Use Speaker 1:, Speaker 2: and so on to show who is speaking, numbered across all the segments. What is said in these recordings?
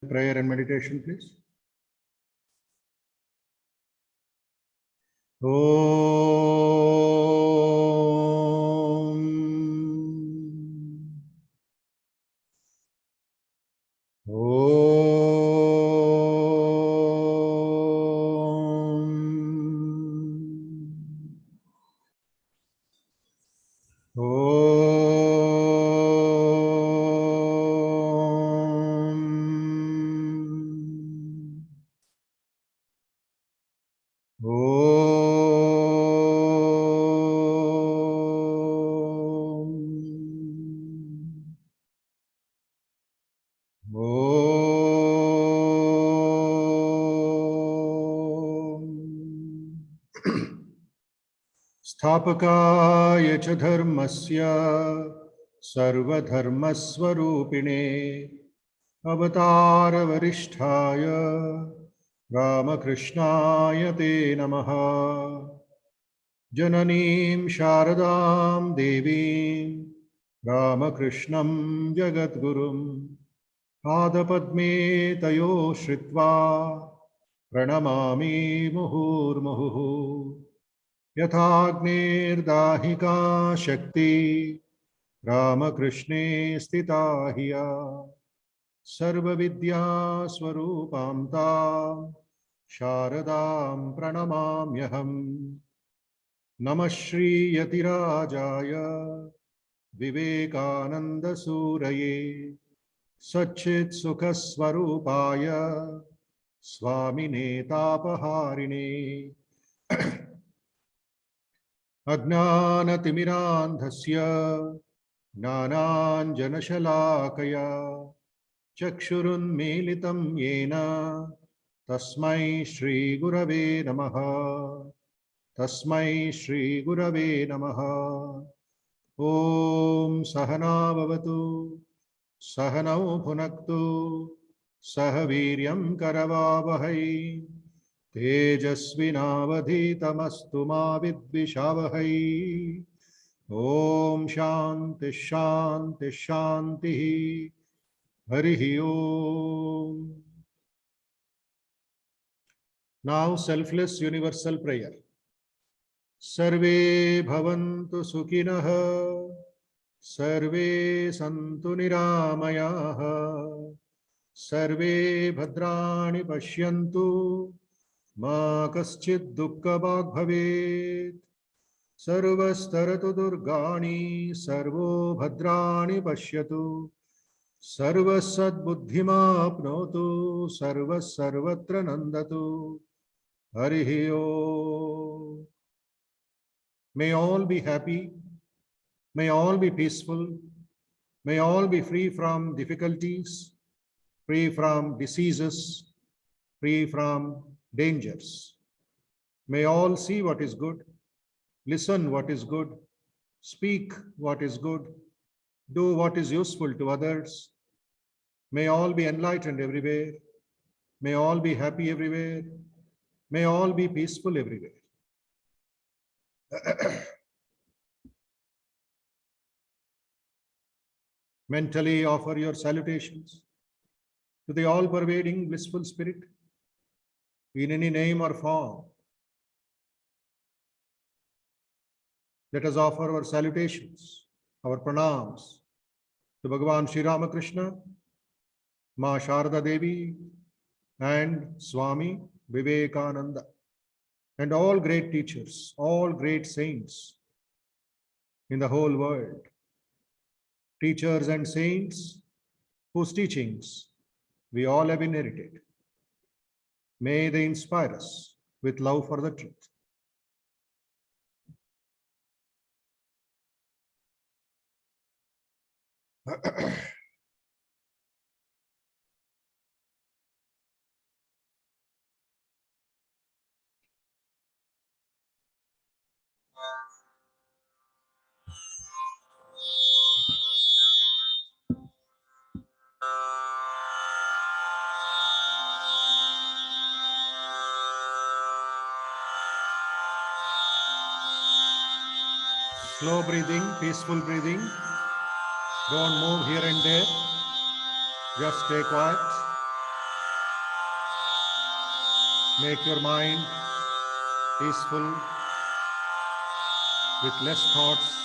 Speaker 1: Prayer and meditation, please. स्थापकाय च धर्मस्य सर्वधर्मस्वरूपिणे अवतारवरिष्ठाय रामकृष्णाय ते नमः। जननीं शारदां देवीं रामकृष्णं जगद्गुरुं पादपद्मे तयो श्रित्वा प्रणमामि मुहुर्मुहुः। यथाग्निर्दाहिका शक्ति रामकृष्णे स्थिता हिया सर्वविद्यास्वरूपां तां शारदां प्रणमाम्यहम्। नमः श्रीयतिराजाय विवेकानन्दसूरये सच्चित्सुखस्वरूपाय स्वामिने तापहारिणे अज्ञानतिमिरान्धस्य ज्ञानाञ्जनशलाकया चक्षुरुन्मीलितं येन तस्मै श्रीगुरवे नमः। तस्मै श्रीगुरवे नमः। ॐ सहना भवतु सहनौ भुनक्तु सह वीर्यं करवावहै तेजस्विनावधीतमस्तु मा विद्विषावहै। ॐ शान्ति शान्ति शान्तिः। हरिः ॐ। Now selfless universal prayer. सर्वे भवन्तु सुखिनः सर्वे सन्तु निरामयाः सर्वे भद्राणि पश्यन्तु मा कश्चित् दुःखभाग् भवेत्। सर्वस्तरतु दुर्गाणि सर्वो भद्राणि पश्यतु सर्वसद्बुद्धिमाप्नोतु सर्वः सर्वत्र नन्दतु। हरिः ओम्। May all be happy, may all be peaceful, may all be free from difficulties, free from diseases, free from dangers. May all see what is good, listen what is good, speak what is good, do what is useful to others. May all be enlightened everywhere. May all be happy everywhere. May all be peaceful everywhere. Mentally offer your salutations to the all-pervading blissful spirit in any name or form. Let us offer our salutations, our pranams to Bhagavan Sri Ramakrishna, Ma Sharda Devi, and Swami Vivekananda, and all great teachers, all great saints in the whole world. Teachers and saints whose teachings we all have inherited. May they inspire us with love for the truth. Slow breathing, peaceful breathing. Don't move here and there. Just stay quiet. Make your mind peaceful with less thoughts.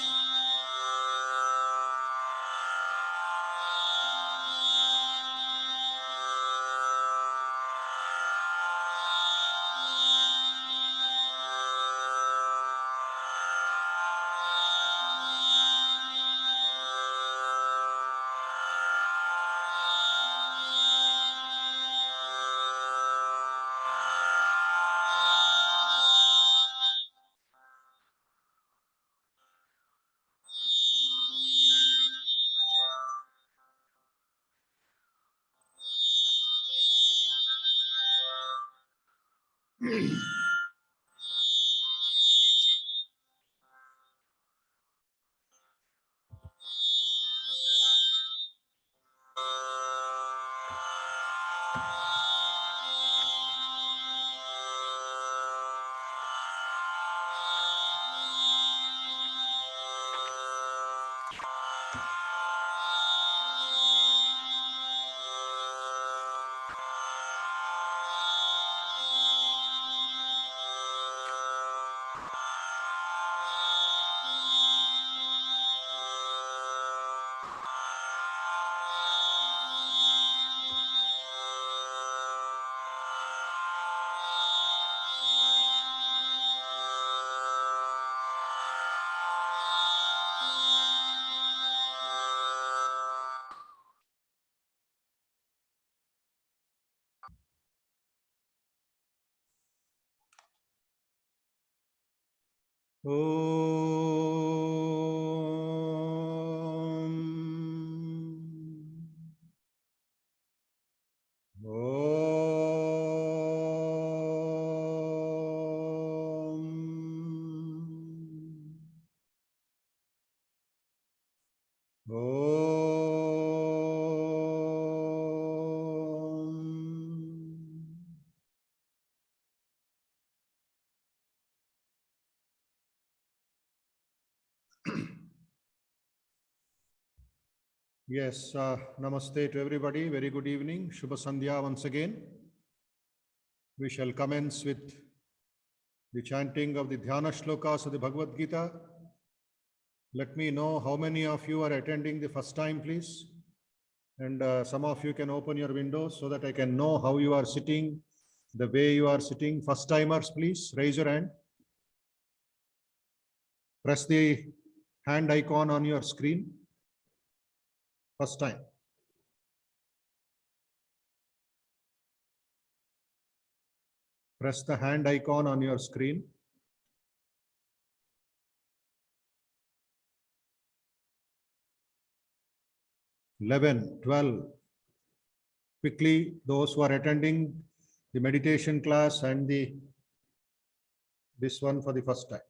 Speaker 1: Yes, namaste to everybody. Very good evening. Shubha Sandhya once again. We shall commence with the chanting of the Dhyana Shlokas of the Bhagavad Gita. Let me know how many of you are attending the first time, please. And some of you can open your windows so that I can know how you are sitting, the way you are sitting. First timers, please raise your hand. Press the hand icon on your screen. First time. Press the hand icon on your screen. Eleven, 12. Quickly, those who are attending the meditation class and this one for the first time.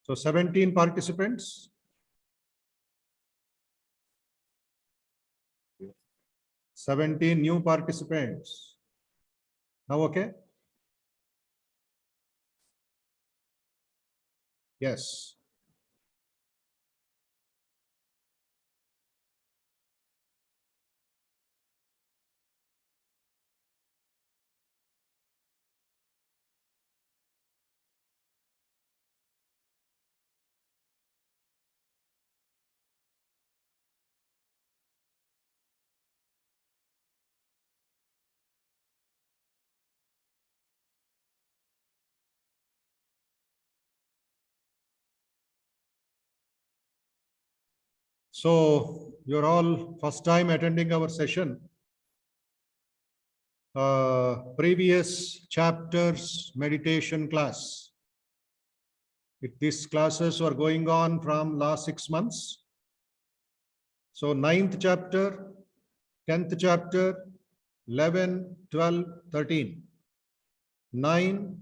Speaker 1: So 17 participants. 17 new participants. Now, okay? Yes. So you're all first time attending our session. Previous chapters meditation class. These classes were going on from last 6 months. So 9th chapter, 10th chapter, 11, 12, 13. 9,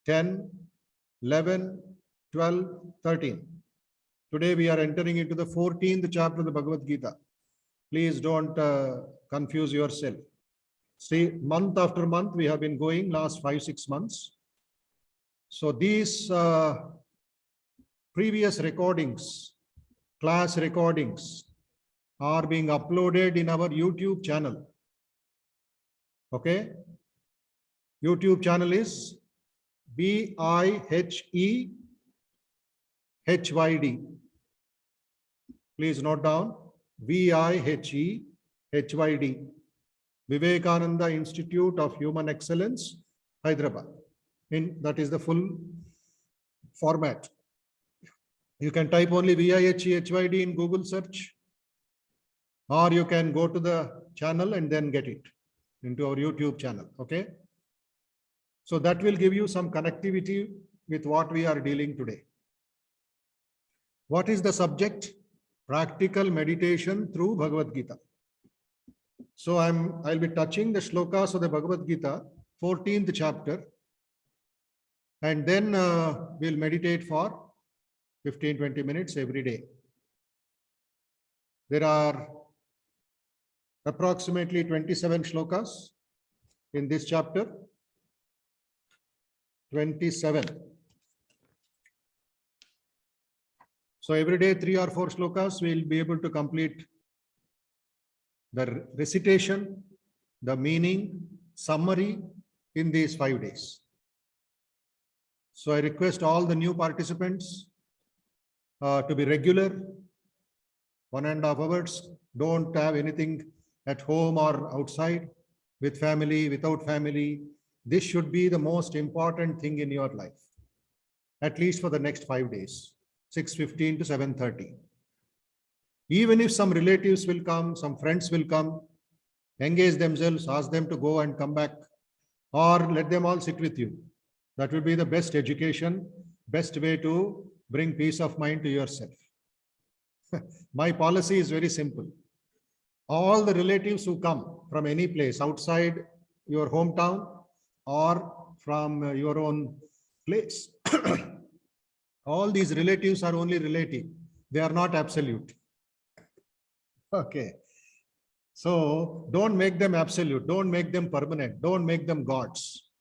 Speaker 1: 10, 11, 12, 13. Today we are entering into the 14th chapter of the Bhagavad Gita. Please don't confuse yourself. See, month after month we have been going last 5-6 months. So these previous recordings, class recordings, are being uploaded in our YouTube channel. Okay? YouTube channel is BIHEHYD. Please note down VIHEHYD. Vivekananda Institute of Human Excellence, Hyderabad. That is the full format. You can type only VIHEHYD in Google search, or you can go to the channel and then get it into our YouTube channel. Okay. So that will give you some connectivity with what we are dealing today. What is the subject? Practical meditation through Bhagavad Gita. So I'll be touching the shlokas of the Bhagavad Gita, 14th chapter, and then we'll meditate for 15-20 minutes every day. There are approximately 27 shlokas in this chapter. 27. So every day 3 or 4 shlokas we'll be able to complete the recitation, the meaning, summary in these 5 days. So I request all the new participants to be regular, 1.5 hours. Don't have anything at home or outside, with family, without family. This should be the most important thing in your life, at least for the next 5 days, 6:15 to 7:30. Even if some relatives will come, some friends will come, engage themselves, ask them to go and come back, or let them all sit with you. That will be the best education, best way to bring peace of mind to yourself. My policy is very simple. All the relatives who come from any place outside your hometown or from your own place, all these relatives are only relative. They are not absolute. Okay. So don't make them absolute. Don't make them permanent. Don't make them gods.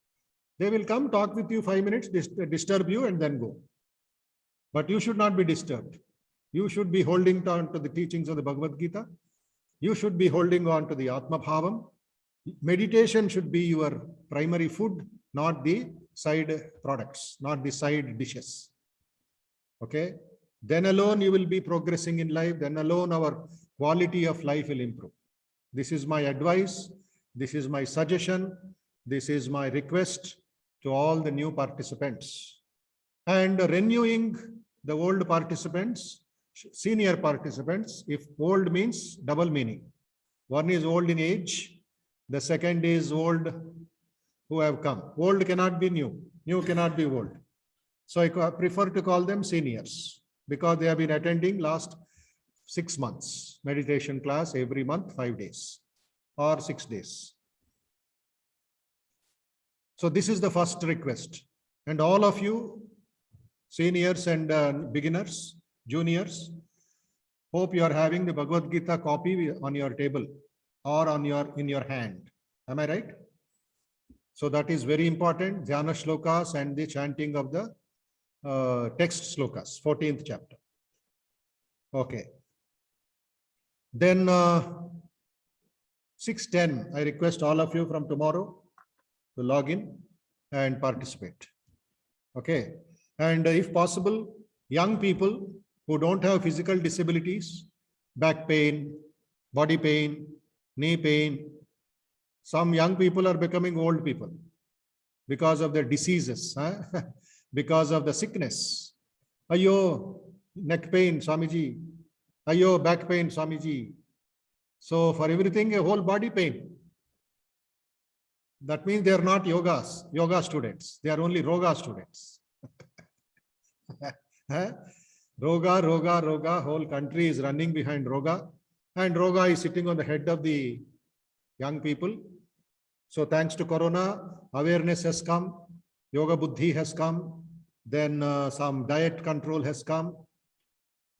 Speaker 1: They will come, talk with you 5 minutes, disturb you, and then go. But you should not be disturbed. You should be holding on to the teachings of the Bhagavad Gita. You should be holding on to the Atma Bhavam. Meditation should be your primary food, not the side products, not the side dishes. Okay. Then alone you will be progressing in life. Then alone our quality of life will improve. This is my advice. This is my suggestion. This is my request to all the new participants. And renewing the old participants, senior participants. If old means double meaning. One is old in age. The second is old who have come. Old cannot be new. New cannot be old. So I prefer to call them seniors because they have been attending last 6 months meditation class every month, 5 days or 6 days. So this is the first request. And all of you, seniors and beginners, juniors, hope you are having the Bhagavad Gita copy on your table or on in your hand. Am I right? So that is very important. Dhyana shlokas and the chanting of the text shlokas, 14th chapter. Okay. Then 6:10, I request all of you from tomorrow to log in and participate. Okay. And if possible, young people who don't have physical disabilities, back pain, body pain, knee pain. Some young people are becoming old people because of their diseases, because of the sickness. Ayo, neck pain, Swamiji. Ayo, back pain, Swamiji. So for everything, a whole body pain. That means they are not yoga students. They are only roga students. Roga, roga, roga. Whole country is running behind roga. And roga is sitting on the head of the young people. So thanks to Corona, awareness has come. Yoga Buddhi has come. Then some diet control has come.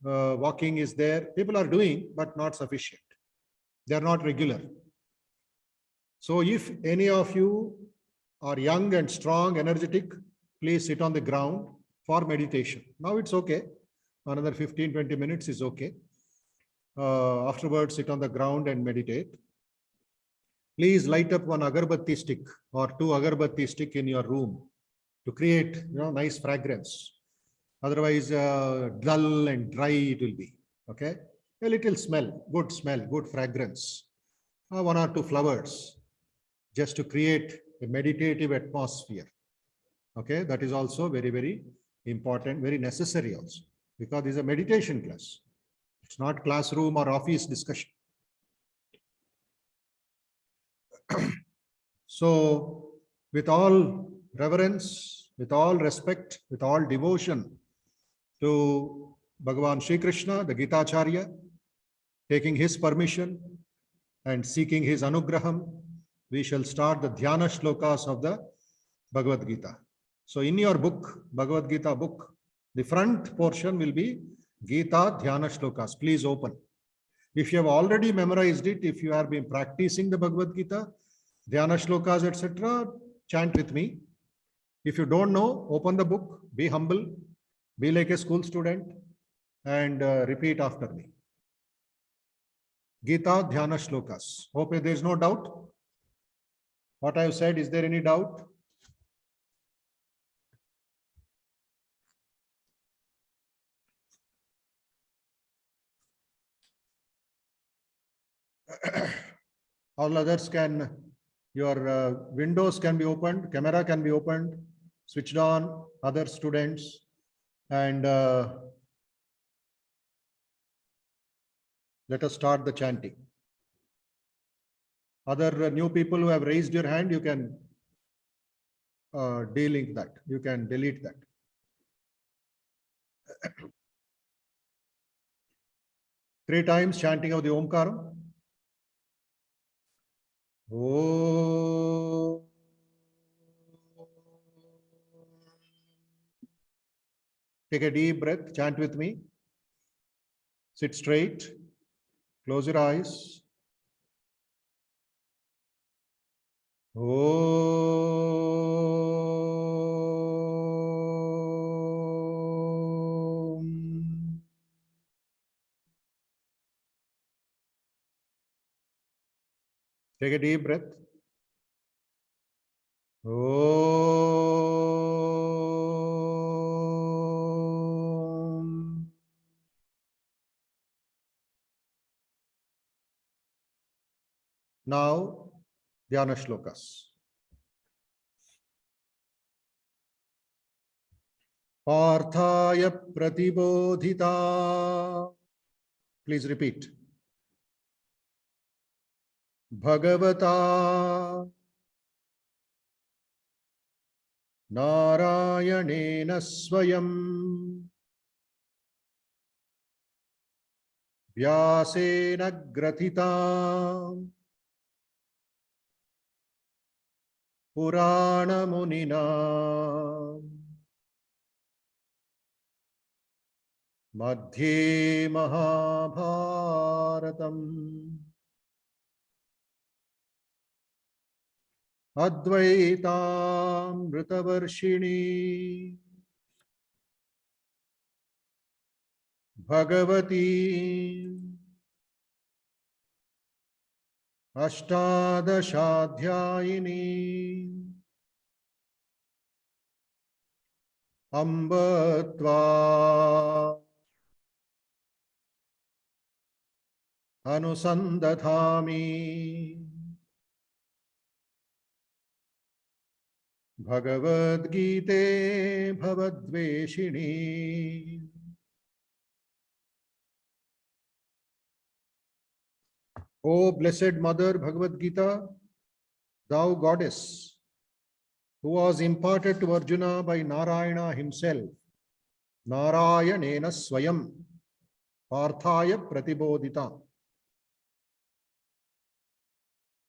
Speaker 1: Walking is there. People are doing, but not sufficient. They are not regular. So if any of you are young and strong, energetic, please sit on the ground for meditation. Now it's okay. Another 15-20 minutes is okay. Afterwards, sit on the ground and meditate. Please light up one agarbatti stick or two agarbatti stick in your room to create nice fragrance. Otherwise, dull and dry it will be. Okay, a little smell, good fragrance. One or two flowers, just to create a meditative atmosphere. Okay, that is also very, very important, very necessary also, because this is a meditation class. It's not classroom or office discussion. So, with all reverence, with all respect, with all devotion to Bhagavan Shri Krishna, the Gita Acharya, taking his permission and seeking his anugraham, we shall start the Dhyana shlokas of the Bhagavad Gita. So in your book, Bhagavad Gita book, the front portion will be Gita Dhyana shlokas. Please open. If you have already memorized it, if you have been practicing the Bhagavad Gita, Dhyana shlokas, etc., chant with me. If you don't know, open the book, be humble, be like a school student, and repeat after me. Gita Dhyana shlokas. Hope there is no doubt. What I have said, is there any doubt? All others can, your windows can be opened, camera can be opened, switched on, other students, and let us start the chanting. Other new people who have raised your hand, you can delink that. You can delete that. Three times chanting of the Omkaram. Oh. Take a deep breath, chant with me. Sit straight, close your eyes. Om. Take a deep breath. Om. Now, Dhyana shlokas. Parthaya pratibodhita. Please repeat. Bhagavata Narayanena Swayam Vyasena Grathita Purana Munina Madhye Mahabharatam Advaitamritavarshini Bhagavati Ashtadashadhyayini Ambatva Anusandathami Bhagavad Gita Bhavadveshini O blessed Mother Bhagavad Gita, thou goddess, who was imparted to Arjuna by Narayana himself, Narayanena Swayam, Parthaya Pratibodhita,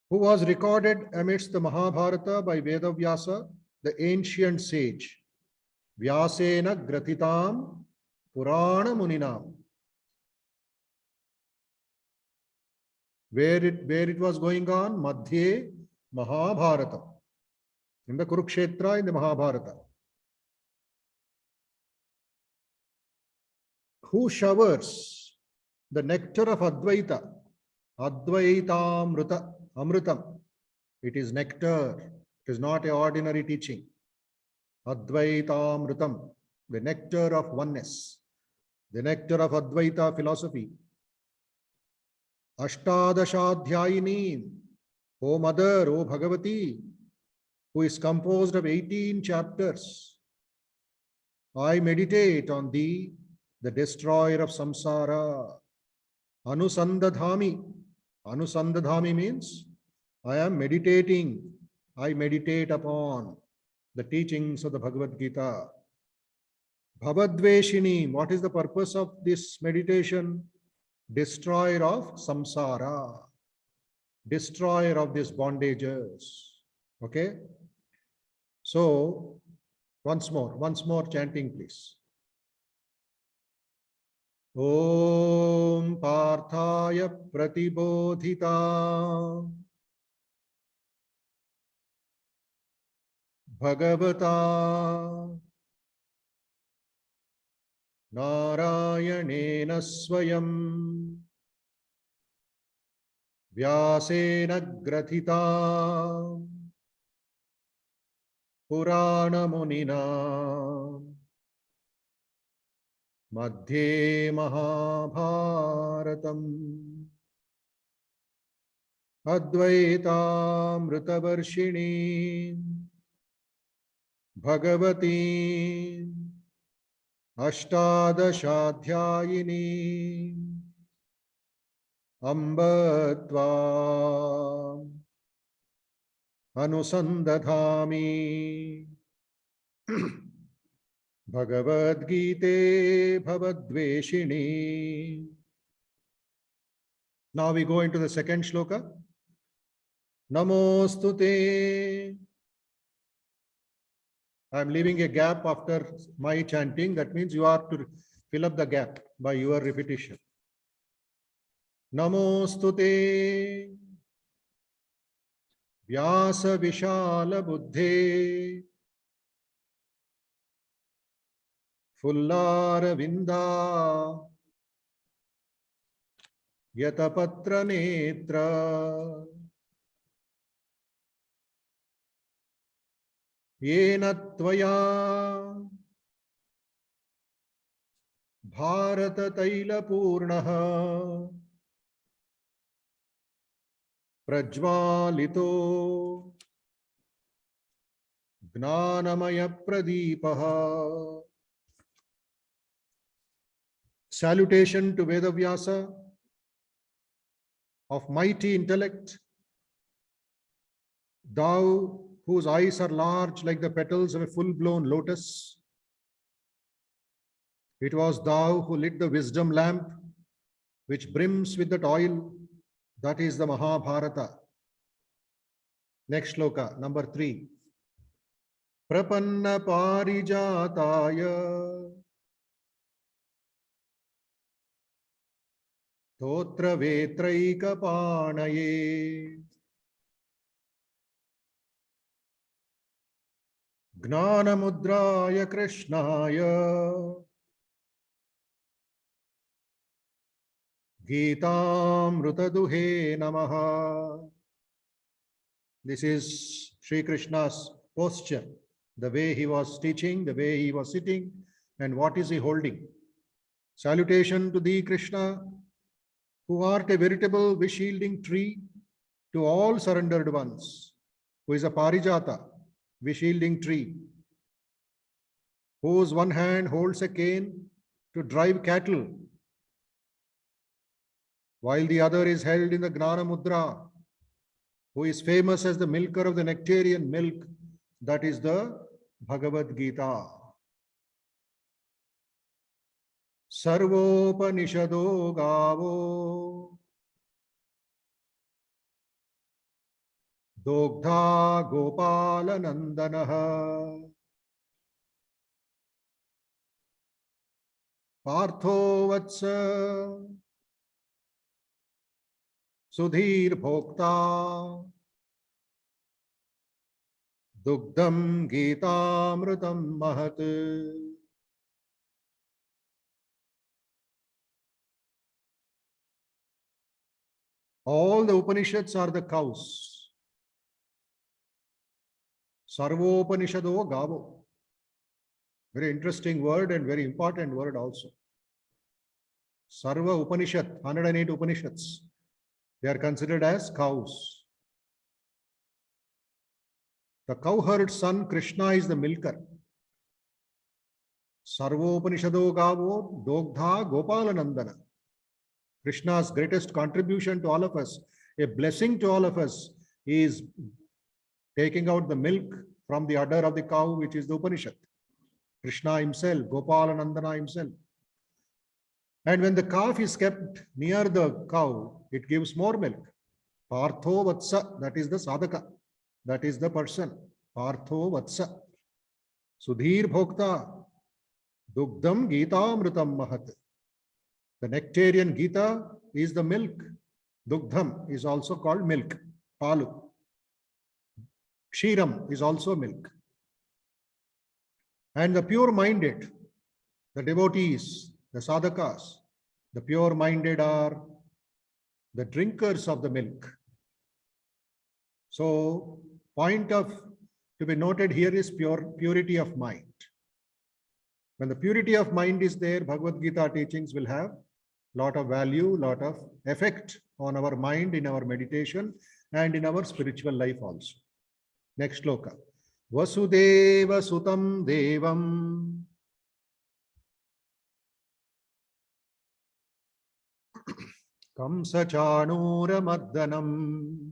Speaker 1: who was recorded amidst the Mahabharata by Vedavyasa, the ancient sage, Vyasena Gratitam Purana Muninam. Where it was going on? Madhye Mahabharata. In the Kurukshetra, in the Mahabharata. Who showers the nectar of Advaita, Advaitamrita, Amritam. It is nectar. It is not an ordinary teaching. Advaitamritam, the nectar of oneness, the nectar of Advaita philosophy. Ashtadashadhyayini, O Mother, O Bhagavati, who is composed of 18 chapters. I meditate on thee, the destroyer of samsara. Anusandadhami. Anusandadhami means I am meditating. I meditate upon the teachings of the Bhagavad Gita. Bhavadveshini, what is the purpose of this meditation? Destroyer of samsara, destroyer of these bondages. Okay. So once more chanting, please. Om Parthaya Pratibodhita Bhagavata Narayanena Swayam Vyasena Grathita Purana Munina Madhye Mahabharatam Advaitamritavarshini Bhagavati Ashtadashadhyayini Ambatva Anusandadhami Bhagavad Gita Bhavadveshini. Now we go into the second shloka. Namostute. I am leaving a gap after my chanting. That means you are to fill up the gap by your repetition. Namostute Vyasa Vishala Buddhe Fullara Vinda Yatapatra Netra Yena Tvaya Bharata Taila Purnaha Prajvalito Gnanamaya Pradipaha. Salutation to Vedavyasa of mighty intellect, thou whose eyes are large like the petals of a full-blown lotus. It was thou who lit the wisdom lamp which brims with that oil. That is the Mahabharata. Next shloka, number 3. Prapanna parijataya Totra vetraika panaye Gnana mudraya krishnaya Gitamruta duhe namaha. This is Sri Krishna's posture, the way he was teaching, the way he was sitting, and what is he holding. Salutation to thee, Krishna, who art a veritable wish-yielding tree to all surrendered ones, who is a parijata, wish-yielding tree, whose one hand holds a cane to drive cattle, while the other is held in the Gnana Mudra, who is famous as the milker of the nectarian milk, that is the Bhagavad Gita. Sarvopanishado gavo Dogdha Gopala Nandanaha Partho Vatsa Sudhir Bhokta Dugdham Gitamrutam Mahat. All the Upanishads are the cows. Sarvopanishado gavo. Very interesting word and very important word also. Sarva Upanishad, 108 Upanishads. They are considered as cows. The cowherd son Krishna is the milker. Sarvopanishado gavo dogdha Gopalanandana. Krishna's greatest contribution to all of us, a blessing to all of us, is taking out the milk from the udder of the cow, which is the Upanishad. Krishna himself, Gopalanandana himself. And when the calf is kept near the cow, it gives more milk. Partho Vatsa, that is the sadhaka, that is the person. Partho Vatsa. Sudhir Bhokta, Dugdham Gitamrutam Mahat. The nectarian Gita is the milk. Dugdham is also called milk. Palu. Kshiram is also milk. And the pure-minded, the devotees, the sadhakas, the pure-minded are the drinkers of the milk. So, point of to be noted here is purity of mind. When the purity of mind is there, Bhagavad Gita teachings will have lot of value, lot of effect on our mind, in our meditation, and in our spiritual life also. Next sloka. Vasudeva Sutam Devam Kamsa Chanura Maddanam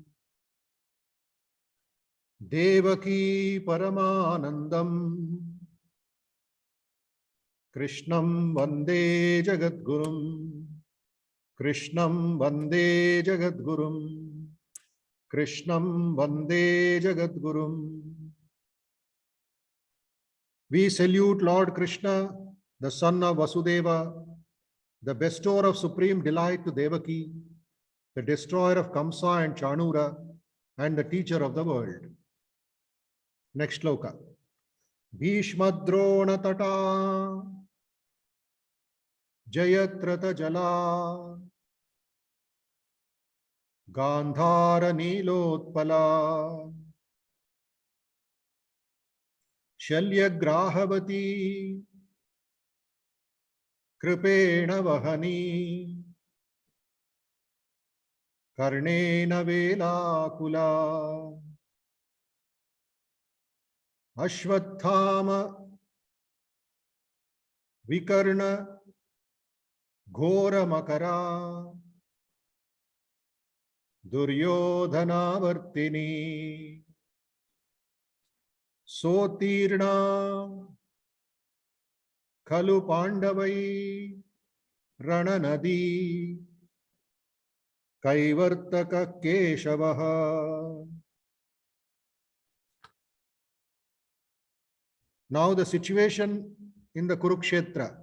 Speaker 1: Devaki Paramanandam Krishnam Vande Jagadgurum Krishnam Vande Jagadgurum Krishnam Vande Jagadgurum. We salute Lord Krishna, the son of Vasudeva, the bestower of supreme delight to Devaki, the destroyer of Kamsa and Chanura, and the teacher of the world. Next sloka. Bhishmadrona Tata Jayatrata Jala Gandhara Nilotpala Shalyagrahavati Kripena Vahani Karnena Velakula Ashwathama Vikarna Ghora Makara Duryodhana Vartini Sotirna Khalu Pandavai Rananadi Kaivartaka Keshavaha. Now the situation in the Kurukshetra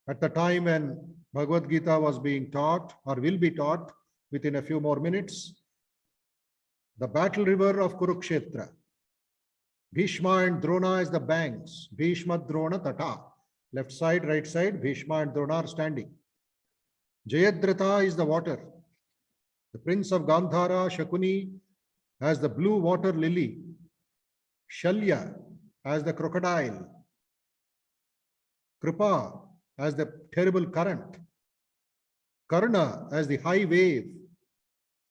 Speaker 1: at the time when Bhagavad Gita was being taught or will be taught within a few more minutes. The battle river of Kurukshetra. Bhishma and Drona is the banks. Bhishma, Drona, Tata. Left side, right side, Bhishma and Drona are standing. Jayadratha is the water. The prince of Gandhara, Shakuni, has the blue water lily. Shalya as the crocodile. Kripa as the terrible current. Karna as the high wave.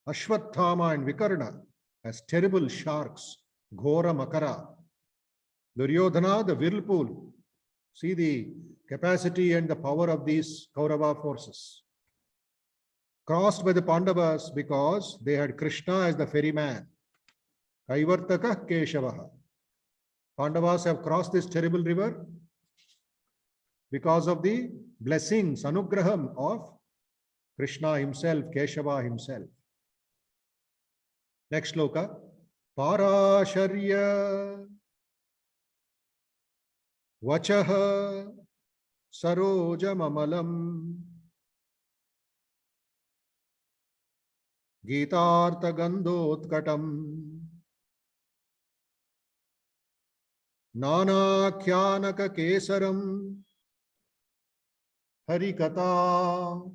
Speaker 1: Ashwathama and Vikarna as terrible sharks. Ghora Makara. Duryodhana, the whirlpool. See the capacity and the power of these Kaurava forces. crossed by the Pandavas because they had Krishna as the ferryman. Kaivartaka Keshavaha. Pandavas have crossed this terrible river because of the blessings, anugraham of Krishna himself, Keshava himself. Next sloka. Parasharya Vachaha Sarojamamalam Gitartha Gandhotkatam Nanakyanaka Kesaram Harikata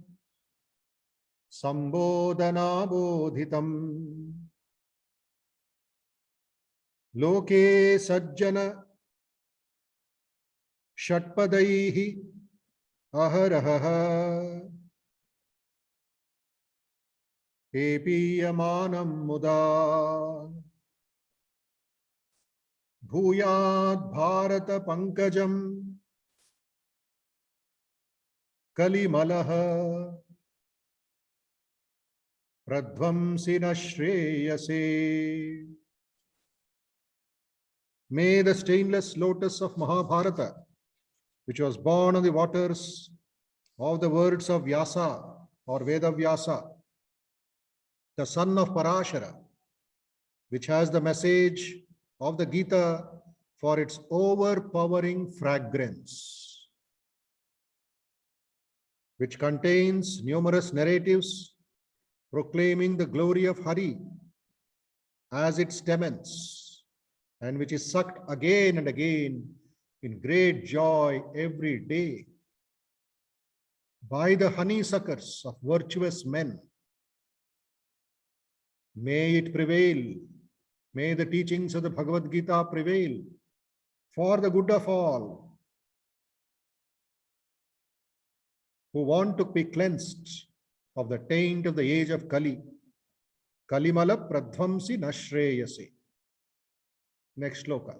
Speaker 1: Sambodhana Bodhitam Loke Sajjana Shatpadaihi Aharaha Epiyamanam Muda Bhuyat Bharata Pankajam Kalimalaha Pradvamsina Shreyase. May the stainless lotus of Mahabharata, which was born on the waters of the words of Vyasa or Veda Vyasa, the son of Parashara, which has the message of the Gita for its overpowering fragrance, which contains numerous narratives proclaiming the glory of Hari as its tenets, and which is sucked again and again in great joy every day by the honeysuckers of virtuous men. May it prevail. May the teachings of the Bhagavad Gita prevail for the good of all who want to be cleansed of the taint of the age of Kali. Kalimala pradvamsi nashreyase. Next sloka.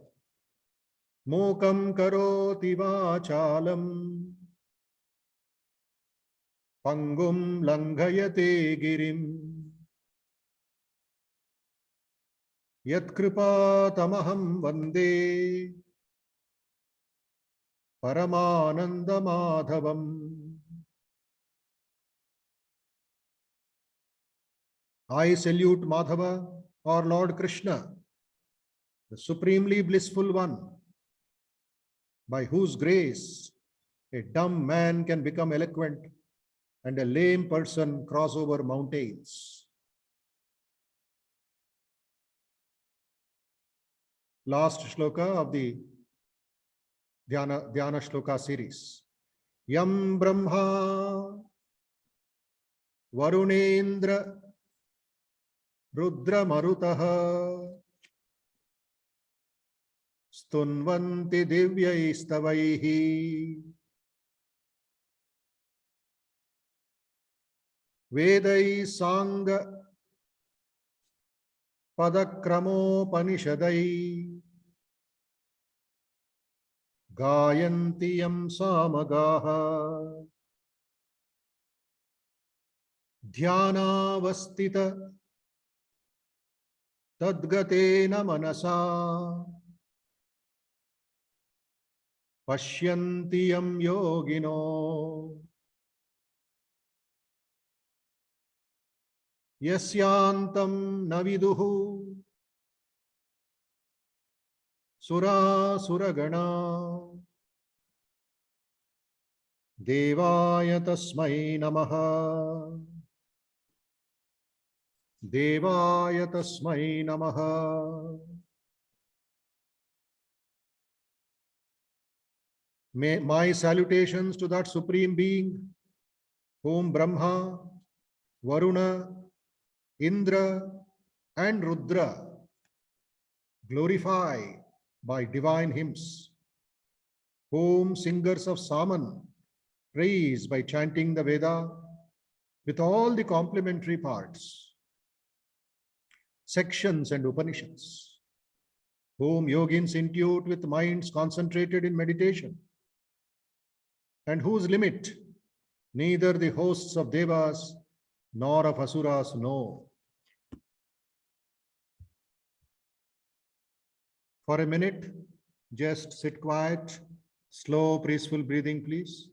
Speaker 1: Mokam karoti vachalam pangum langhayate girim yat kripatamaham vande paramananda madhavam. I salute Madhava or Lord Krishna, the supremely blissful one, by whose grace a dumb man can become eloquent and a lame person cross over mountains. Last shloka of the Dhyana Shloka series. Yam Brahma Varunendra Rudra Marutaha Stunvanti Divyaistavaihi Vedai Sangha Padakramopanishadai Gayantiyam Samagaha Dhyanavastita Tadgatena Manasa Pashyantiyam Yogino Yasyantam Naviduhu Sura Suragana Devaya Tasmai Namaha Devaya Tasmai Namaha. My salutations to that Supreme Being, whom Brahma, Varuna, Indra and Rudra glorify by divine hymns, whom singers of Saman praise by chanting the Veda with all the complementary parts, sections and Upanishads, whom yogins intuit with minds concentrated in meditation, and whose limit neither the hosts of Devas nor of asuras, no. For a minute, just sit quiet, slow, peaceful breathing, please.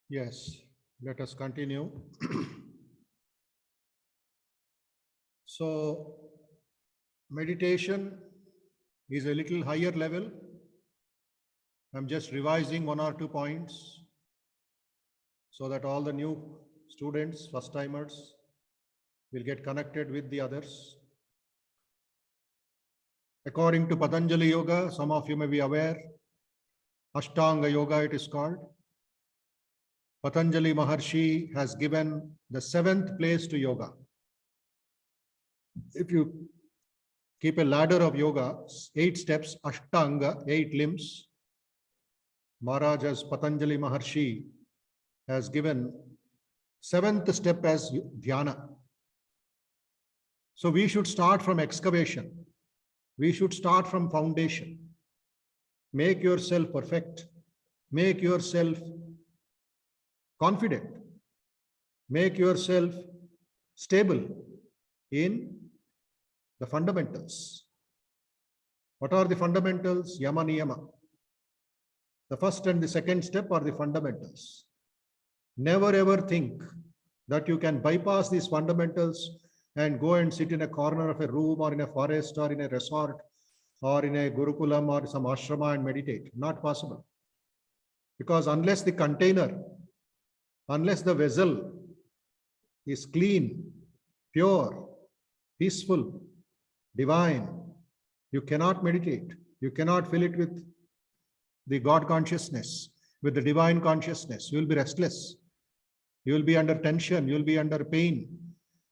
Speaker 1: Yes, let us continue. So, meditation is a little higher level. I'm just revising 1 or 2 points so that all the new students, first timers, will get connected with the others. According to Patanjali Yoga, some of you may be aware, Ashtanga Yoga it is called. Patanjali Maharshi has given the 7th place to yoga. If you keep a ladder of yoga, 8 steps, Ashtanga, 8 limbs, Maharaj as Patanjali Maharshi has given 7th step as dhyana. So we should start from excavation. We should start from foundation. Make yourself perfect. Make yourself confident. Make yourself stable in the fundamentals. What are the fundamentals? Yama niyama. The first and the second step are the fundamentals. Never ever think that you can bypass these fundamentals and go and sit in a corner of a room or in a forest or in a resort or in a gurukulam or some ashrama and meditate. Not possible. Because unless the container, unless the vessel is clean, pure, peaceful, divine, you cannot meditate. You cannot fill it with the God consciousness, with the divine consciousness. You will be restless. You will be under tension. You will be under pain.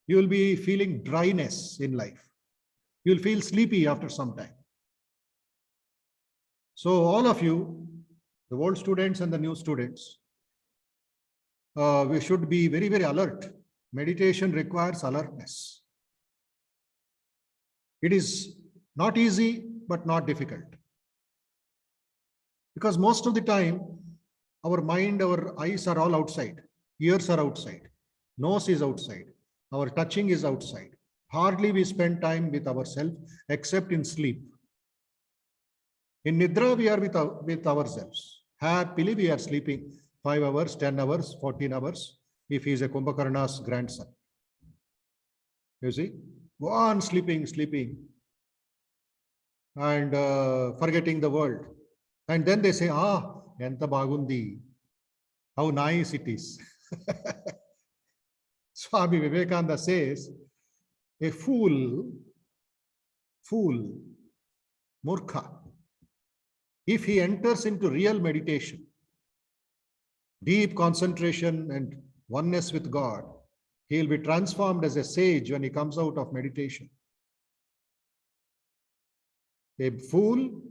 Speaker 1: You will be feeling dryness in life. You will feel sleepy after some time. So all of you, the old students and the new students, we should be very, very alert. Meditation requires alertness. It is not easy, but not difficult. Because most of the time, our mind, our eyes are all outside. Ears are outside. Nose is outside. Our touching is outside. Hardly we spend time with ourselves, except in sleep. In Nidra, we are with ourselves. Happily, we are sleeping 5 hours, 10 hours, 14 hours, if he is a Kumbhakarna's grandson. You see? Go on sleeping, and forgetting the world. And then they say, enta bagundi. How nice it is. Swami Vivekananda says, a fool, murkha, if he enters into real meditation, deep concentration and oneness with God, he will be transformed as a sage when he comes out of meditation. A fool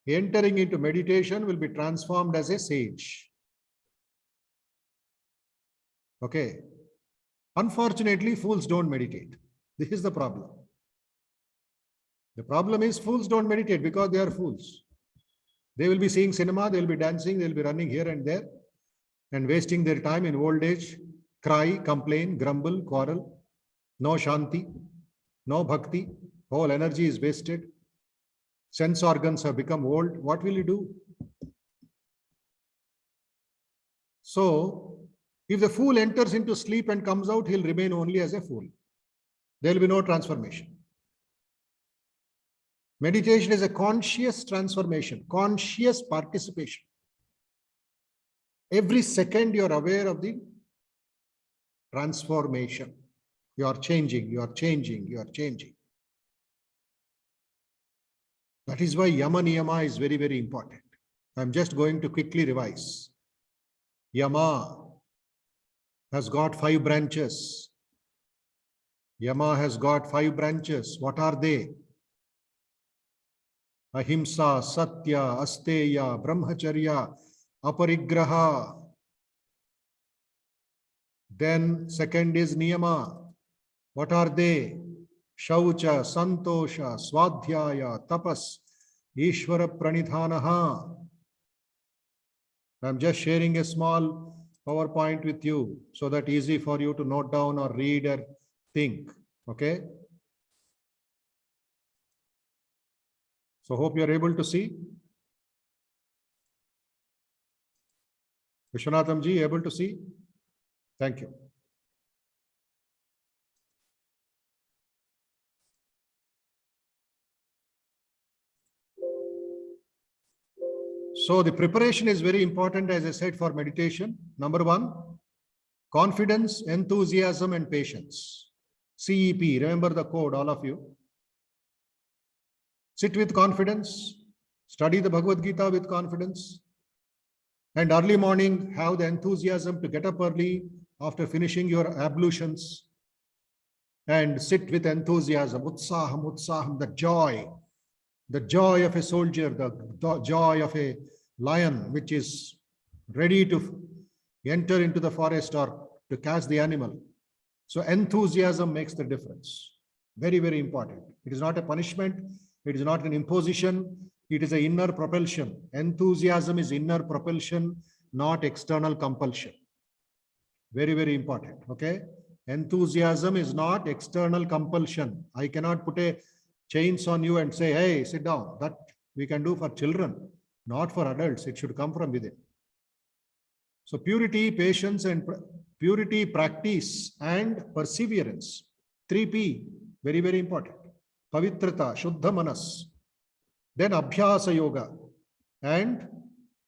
Speaker 1: entering into meditation will be transformed as a sage. Okay. Unfortunately, fools don't meditate. This is the problem. The problem is fools don't meditate because they are fools. They will be seeing cinema, they will be dancing, they will be running here and there and wasting their time in old age, cry, complain, grumble, quarrel, no shanti, no bhakti, whole energy is wasted. Sense organs have become old. What will you do? So, if the fool enters into sleep and comes out, he'll remain only as a fool. There will be no transformation. Meditation is a conscious transformation, conscious participation. Every second you are aware of the transformation. You are changing, you are changing, you are changing. That is why Yama Niyama is very, very important. I'm just going to quickly revise. Yama has got 5 branches. Yama has got 5 branches. What are they? Ahimsa, Satya, Asteya, Brahmacharya, Aparigraha. Then second is Niyama. What are they? Shaucha, Santosha, Swadhyaya, Tapas, Ishvara Pranidhanaha. I'm just sharing a small PowerPoint with you so that easy for you to note down or read or think. Okay. So hope you are able to see. Vishwanatham ji, able to see? Thank you. So the preparation is very important, as I said, for meditation. Number 1, confidence, enthusiasm, and patience. CEP, remember the code, all of you. Sit with confidence, study the Bhagavad Gita with confidence, and early morning have the enthusiasm to get up early after finishing your ablutions and sit with enthusiasm, utsaham, utsaham, the joy of a soldier, the joy of a lion which is ready to enter into the forest or to catch the animal. So enthusiasm makes the difference. Very, very important. It is not a punishment. It is not an imposition. It is an inner propulsion. Enthusiasm is inner propulsion, not external compulsion. Very, very important. Okay. Enthusiasm is not external compulsion. I cannot put a chains on you and say, hey, sit down. That we can do for children, not for adults. It should come from within. So purity, patience, and purity, practice, and perseverance. 3P, very, very important. Pavitrata, Shuddha Manas. Then Abhyasa Yoga. And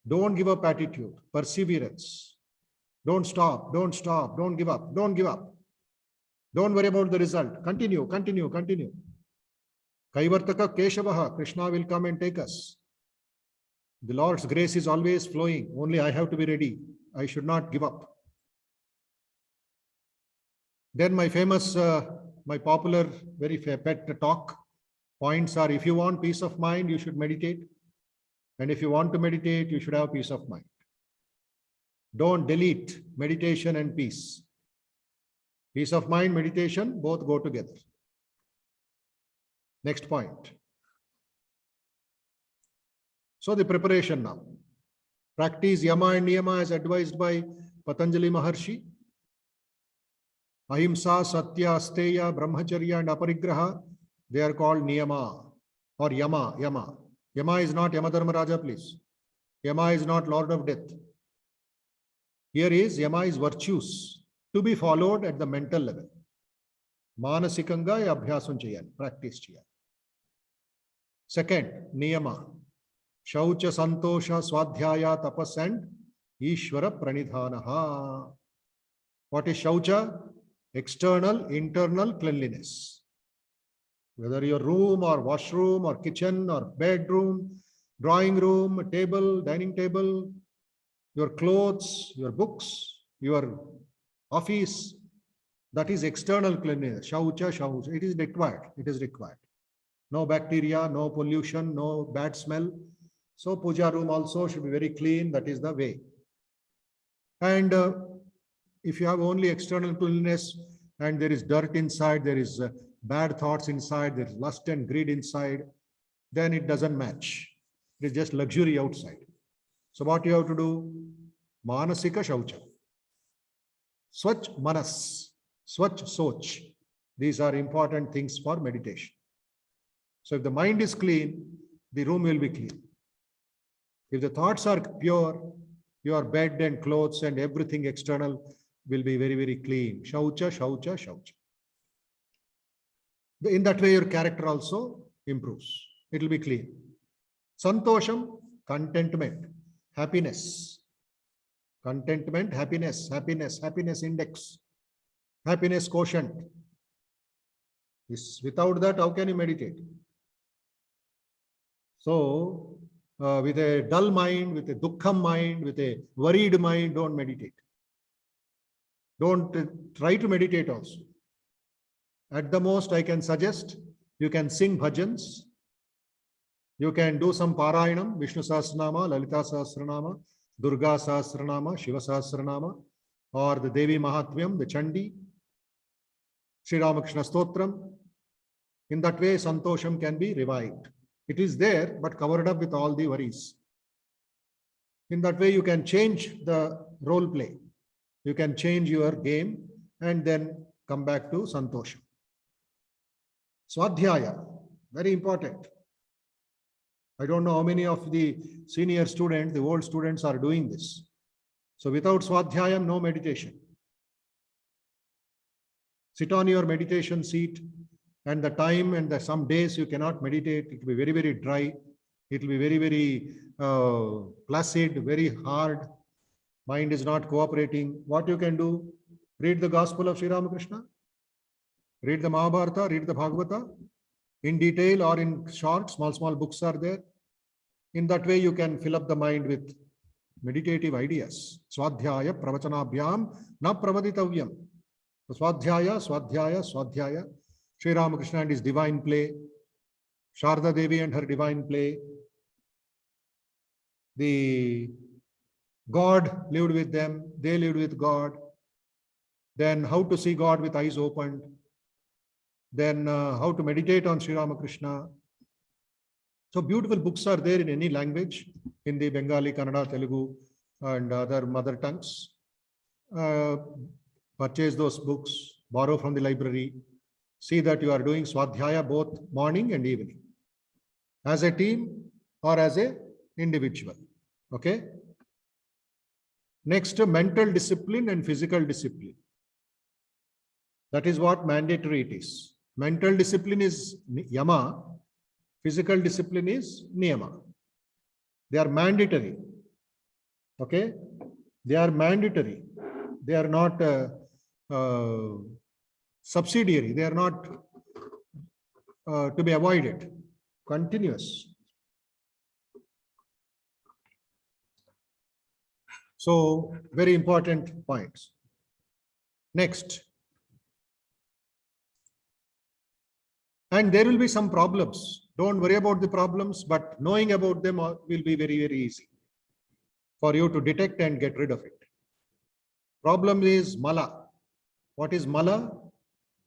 Speaker 1: don't give up attitude, perseverance. Don't stop, don't stop, don't give up, don't give up. Don't worry about the result. Continue, continue, continue. Kaivartaka Keshavaha, Krishna will come and take us. The Lord's grace is always flowing. Only I have to be ready. I should not give up. Then my famous, my popular, very pet talk points are: if you want peace of mind, you should meditate. And if you want to meditate, you should have peace of mind. Don't delete meditation and peace. Peace of mind, meditation, both go together. Next point. So the preparation now. Practice Yama and Niyama as advised by Patanjali Maharshi. Ahimsa, Satya, Asteya, Brahmacharya, and Aparigraha, they are called Niyama or Yama. Yama. Yama is not Yamadharmaraja, please. Yama is not Lord of Death. Here is Yama is virtues to be followed at the mental level. Manasikanga abhyasam cheyali, practice cheyali. Second, Niyama. Shaucha, Santosha, Swadhyaya, Tapas, and Ishvara Pranidhanaha. What is Shaucha? External, internal cleanliness. Whether your room or washroom or kitchen or bedroom, drawing room, table, dining table, your clothes, your books, your office, that is external cleanliness. Shaucha, Shaucha. It is required. It is required. No bacteria, no pollution, no bad smell. So puja room also should be very clean. That is the way. And if you have only external cleanliness and there is dirt inside, there is bad thoughts inside, there is lust and greed inside, then it doesn't match. It is just luxury outside. So what you have to do? Manasika Shaucha. Swach Manas. Swach Soch. These are important things for meditation. So if the mind is clean, the room will be clean. If the thoughts are pure, your bed and clothes and everything external will be very, very clean. Shaucha, Shaucha, Shaucha. In that way, your character also improves. It will be clean. Santosham, contentment, happiness. Contentment, happiness, happiness, happiness index, happiness quotient. Without that, how can you meditate? So, with a dull mind, with a dukkham mind, with a worried mind, don't meditate. Don't try to meditate also. At the most, I can suggest you can sing bhajans. You can do some Parayanam, Vishnu Sahasranama, Lalita Sahasranama, Durga Sahasranama, Shiva Sahasranama, or the Devi Mahatmyam, the Chandi, Sri Ramakrishna Stotram. In that way, Santosham can be revived. It is there, but covered up with all the worries. In that way, you can change the role play. You can change your game and then come back to Santosham. Swadhyaya, very important. I don't know how many of the senior students, the old students are doing this. So without Swadhyayam, no meditation. Sit on your meditation seat, and the time and some days you cannot meditate. It will be very, very dry. It will be very, very placid, very hard. Mind is not cooperating. What you can do? Read the Gospel of Sri Ramakrishna. Read the Mahabharata, read the Bhagavata. In detail or in short, small books are there. In that way, you can fill up the mind with meditative ideas. Swadhyaya, pravachanabhyam, na pravaditavyam. Swadhyaya, Swadhyaya, Swadhyaya. Sri Ramakrishna and his divine play. Sharda Devi and her divine play. The God lived with them. They lived with God. Then how to see God with eyes opened. Then how to meditate on Sri Ramakrishna. So beautiful books are there in any language, Hindi, Bengali, Kannada, Telugu, and other mother tongues. Purchase those books, borrow from the library. See that you are doing Swadhyaya both morning and evening, as a team or as a individual. Okay. Next, mental discipline and physical discipline. That is what mandatory it is. Mental discipline is yama, physical discipline is niyama. They are mandatory. Okay? They are mandatory. They are not subsidiary. They are not to be avoided. Continuous. So, very important points. Next. And there will be some problems. Don't worry about the problems, but knowing about them will be very, very easy for you to detect and get rid of it. Problem is mala. What is mala?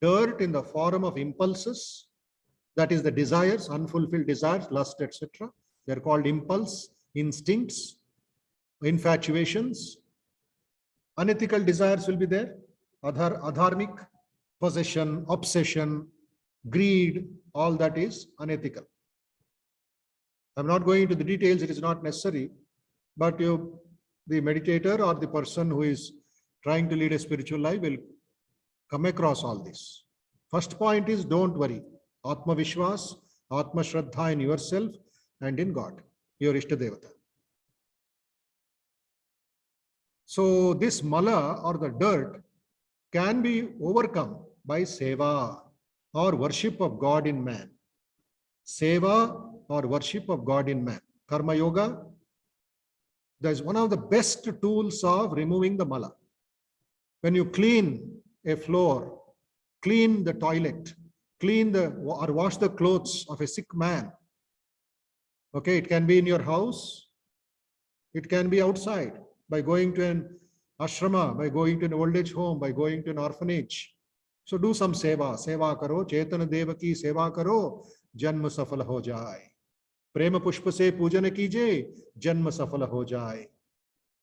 Speaker 1: Dirt in the form of impulses. That is the desires, unfulfilled desires, lust, etc. They are called impulse, instincts, infatuations. Unethical desires will be there. Adharmic, possession, obsession, greed, all that is unethical. I'm not going into the details, it is not necessary, but the meditator or the person who is trying to lead a spiritual life will come across all this. First point is don't worry. Atma Vishwas, Atma Shraddha in yourself and in God, your Ishtadevata. So this mala or the dirt can be overcome by seva or worship of God in man. Seva or worship of God in man. Karma Yoga, that is one of the best tools of removing the mala. When you clean a floor, clean the toilet, or wash the clothes of a sick man. Okay, it can be in your house, it can be outside, by going to an ashrama, by going to an old age home, by going to an orphanage. So do some seva. Seva karo, Chaitanya Deva ki seva karo, janma safal ho jaye. प्रेम पुष्प से पूजन कीजिए, जन्म सफल हो जाए।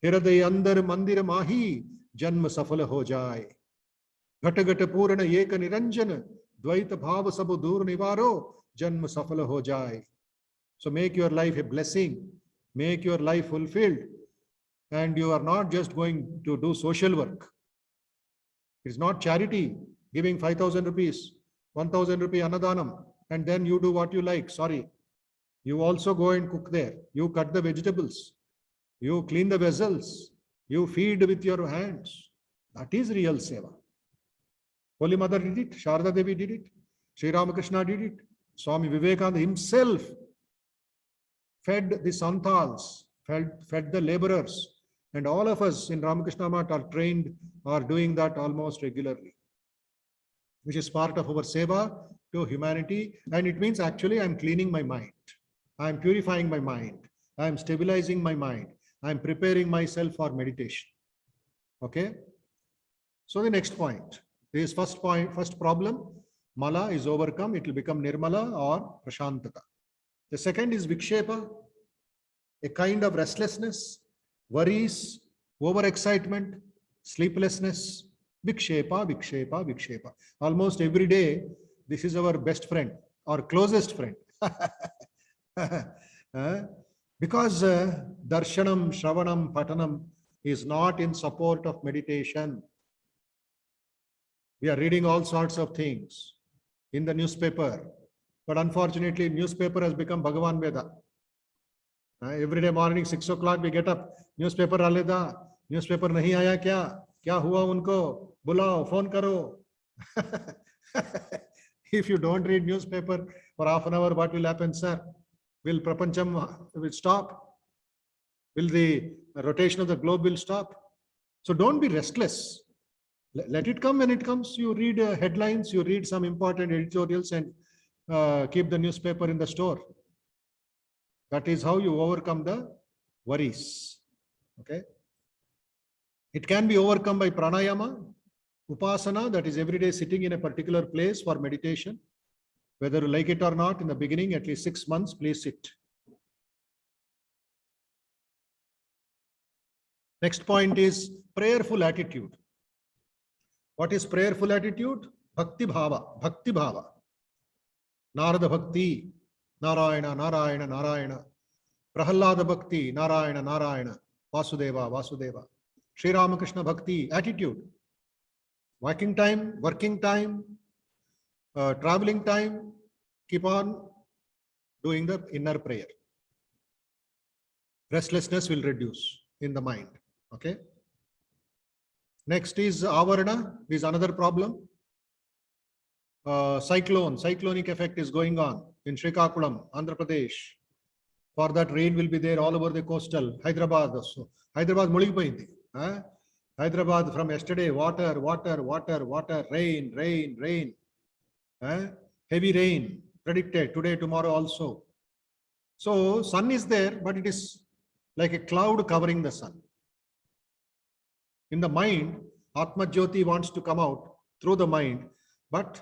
Speaker 1: हृदय अंदर मंदिर माही, जन्म सफल हो जाए। घट घट पूर्ण एक निरंजन, द्वैत भाव सब दूर निवारो, जन्म सफल हो जाए। So make your life a blessing, make your life fulfilled, and you are not just going to do social work. It's not charity, giving 5,000 rupees, 1,000 rupee annadanam, and then you do what you like. Sorry. You also go and cook there. You cut the vegetables. You clean the vessels. You feed with your hands. That is real seva. Holy Mother did it. Sharda Devi did it. Sri Ramakrishna did it. Swami Vivekananda himself fed the santals, fed the laborers. And all of us in Ramakrishna Math are trained, are doing that almost regularly, which is part of our seva to humanity. And it means actually I'm cleaning my mind. I'm purifying my mind. I'm stabilizing my mind. I'm preparing myself for meditation. Okay. So the next point is first problem, mala is overcome. It will become nirmala or prashantata. The second is vikshepa, a kind of restlessness, worries, overexcitement, sleeplessness. Vikshepa, vikshepa, vikshepa. Almost every day, this is our best friend, our closest friend. Because darshanam, shravanam, patanam is not in support of meditation. We are reading all sorts of things in the newspaper, but unfortunately, newspaper has become Bhagavan Veda. Every day morning 6 o'clock we get up. Newspaper aleda, newspaper nahi aaya kya? Kya hua unko? Bulao, phone karo. If you don't read newspaper for half an hour, what will happen, sir? Will Prapancham will stop? Will the rotation of the globe will stop? So don't be restless. Let it come when it comes. You read headlines, you read some important editorials, and keep the newspaper in the store. That is how you overcome the worries. Okay. It can be overcome by pranayama, upasana, that is every day sitting in a particular place for meditation. Whether you like it or not, in the beginning, at least 6 months, please sit. Next point is prayerful attitude. What is prayerful attitude? Bhakti bhava, bhakti bhava. Narada bhakti, Narayana, Narayana, Narayana. Prahalada bhakti, Narayana, Narayana. Vasudeva, Vasudeva. Sri Ramakrishna bhakti, attitude. Working time, traveling time, keep on doing the inner prayer. Restlessness will reduce in the mind. Okay. Next is avarana. This is another problem. Cyclonic effect is going on in Srikakulam, Andhra Pradesh. For that, rain will be there all over the coastal. Hyderabad also. Hyderabad muligipoyindi. Hyderabad from yesterday, water, rain. Heavy rain predicted today, tomorrow also. So sun is there, but it is like a cloud covering the sun. In the mind, Atma Jyoti wants to come out through the mind, but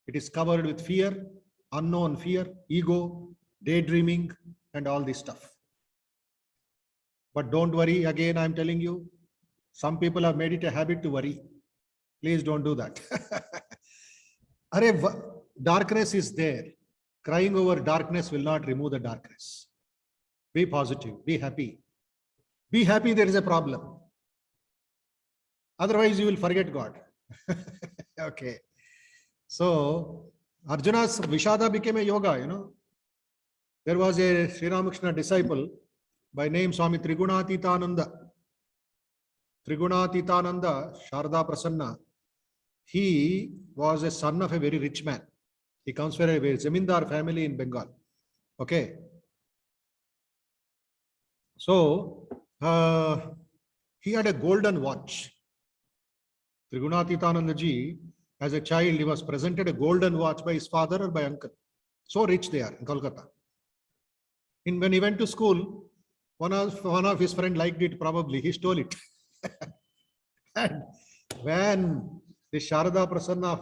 Speaker 1: it is covered with fear, unknown fear, ego, daydreaming, and all this stuff. But don't worry, again, I'm telling you, some people have made it a habit to worry. Please don't do that. Darkness is there. Crying over darkness will not remove the darkness. Be positive, be happy. Be happy there is a problem. Otherwise, you will forget God. Okay. So, Arjuna's Vishada became a yoga, you know. There was a Sri Ramakrishna disciple by name Swami Trigunatitananda. Trigunatitananda, Sharda Prasanna. He was a son of a very rich man. He comes from a very Zamindar family in Bengal. Okay. So, he had a golden watch. Trigunatitananda ji, as a child, he was presented a golden watch by his father or by uncle. So rich they are in Kolkata. When he went to school, one of his friends liked it probably. He stole it. And when the Sharada Prasanna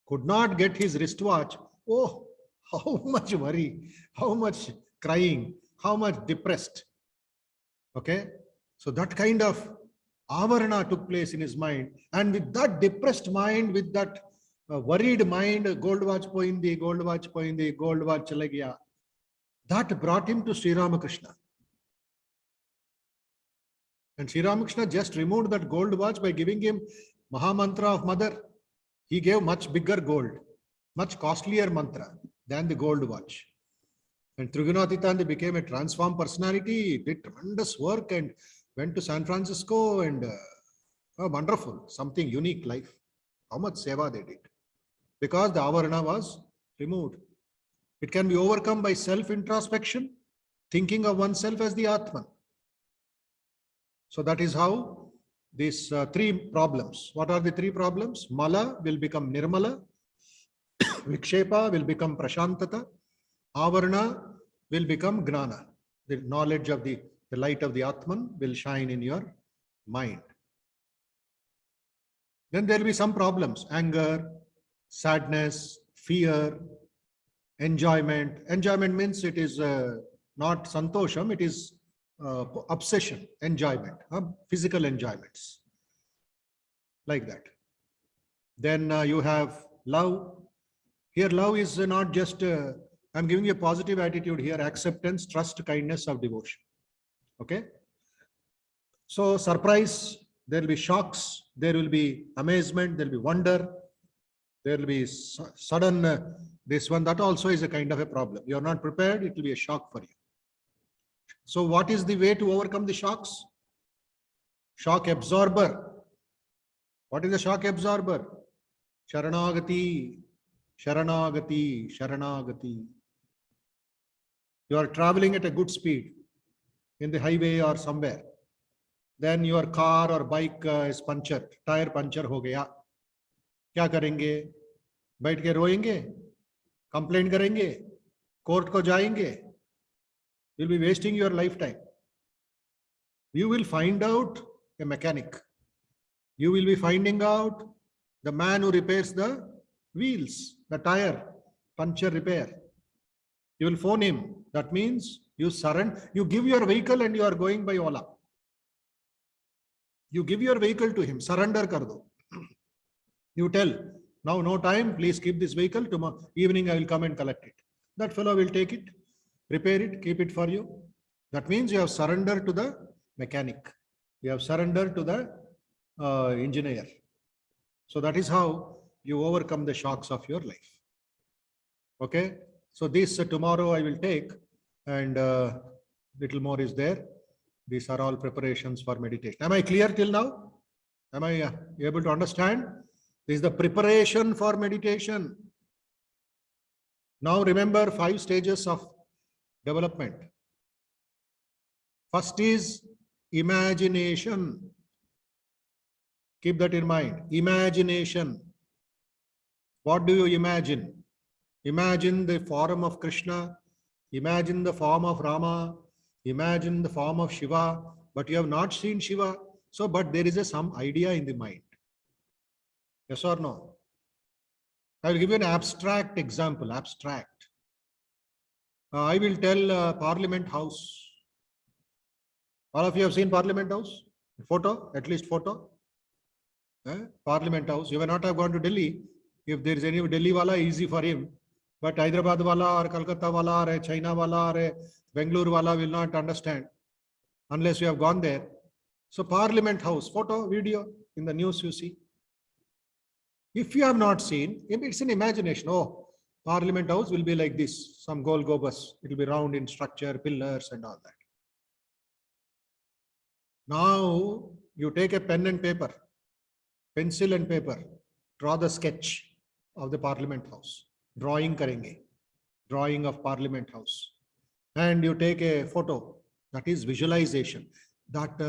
Speaker 1: could not get his wristwatch, oh, how much worry, how much crying, how much depressed. Okay, so that kind of avarana took place in his mind, and with that depressed mind, with that worried mind, gold watch poindi, gold watch poindi, gold watch chala gaya, that brought him to Sri Ramakrishna. And Sri Ramakrishna just removed that gold watch by giving him Mahamantra of Mother. He gave much bigger gold, much costlier mantra than the gold watch. And Trigunatitandi became a transformed personality, did tremendous work and went to San Francisco, and wonderful, something unique life. How much seva they did. Because the avarana was removed. It can be overcome by self-introspection, thinking of oneself as the Atman. So that is how these three problems. What are the three problems? Mala will become Nirmala, Vikshepa will become Prashantata, Avarana will become Gnana. The knowledge of the light of the Atman will shine in your mind. Then there will be some problems: anger, sadness, fear, enjoyment. Enjoyment means it is not santosham, it is obsession, enjoyment, physical enjoyments, like that. Then you have love. Here love is not just, I'm giving you a positive attitude here, acceptance, trust, kindness of devotion. Okay. So surprise, there will be shocks, there will be amazement, there will be wonder, there will be sudden, this one, that also is a kind of a problem. You are not prepared, it will be a shock for you. So what is the way to overcome the shocks? Shock absorber. What is the shock absorber? Sharanagati, Sharanagati, Sharanagati. You are traveling at a good speed in the highway or somewhere. Then your car or bike is punctured, tire puncture हो गया. क्या करेंगे? बैठ के रोएंगे, complaint करेंगे, court को जाएंगे. You'll be wasting your lifetime. You will find out a mechanic. You will be finding out the man who repairs the wheels, the tire, puncture repair. You will phone him. That means you surrender. You give your vehicle and you are going by Ola. You give your vehicle to him. Surrender kar do. You tell, now no time, please keep this vehicle. Tomorrow evening I will come and collect it. That fellow will take it, repair it, keep it for you. That means you have surrendered to the mechanic. You have surrendered to the engineer. So that is how you overcome the shocks of your life. Okay. So this tomorrow I will take, and little more is there. These are all preparations for meditation. Am I clear till now? Am I able to understand? This is the preparation for meditation. Now remember 5 stages of development. First is imagination. Keep that in mind. Imagination. What do you imagine? Imagine the form of Krishna. Imagine the form of Rama. Imagine the form of Shiva. But you have not seen Shiva. So, but there is some idea in the mind. Yes or no? I will give you an abstract example. Abstract. I will tell Parliament House. All of you have seen Parliament House? Photo, at least photo. Parliament House. You may not have gone to Delhi. If there is any Delhi wala, easy for him. But Hyderabad wala or Calcutta wala or China wala or Bangalore wala will not understand unless you have gone there. So Parliament House, photo, video, in the news you see. If you have not seen, it's an imagination. Oh, Parliament House will be like this, some goal gobus. It will be round in structure, pillars and all that. Now you take a pen and paper, pencil and paper, draw the sketch of the Parliament House. Drawing karenge, drawing of Parliament House. And you take a photo, that is visualization. That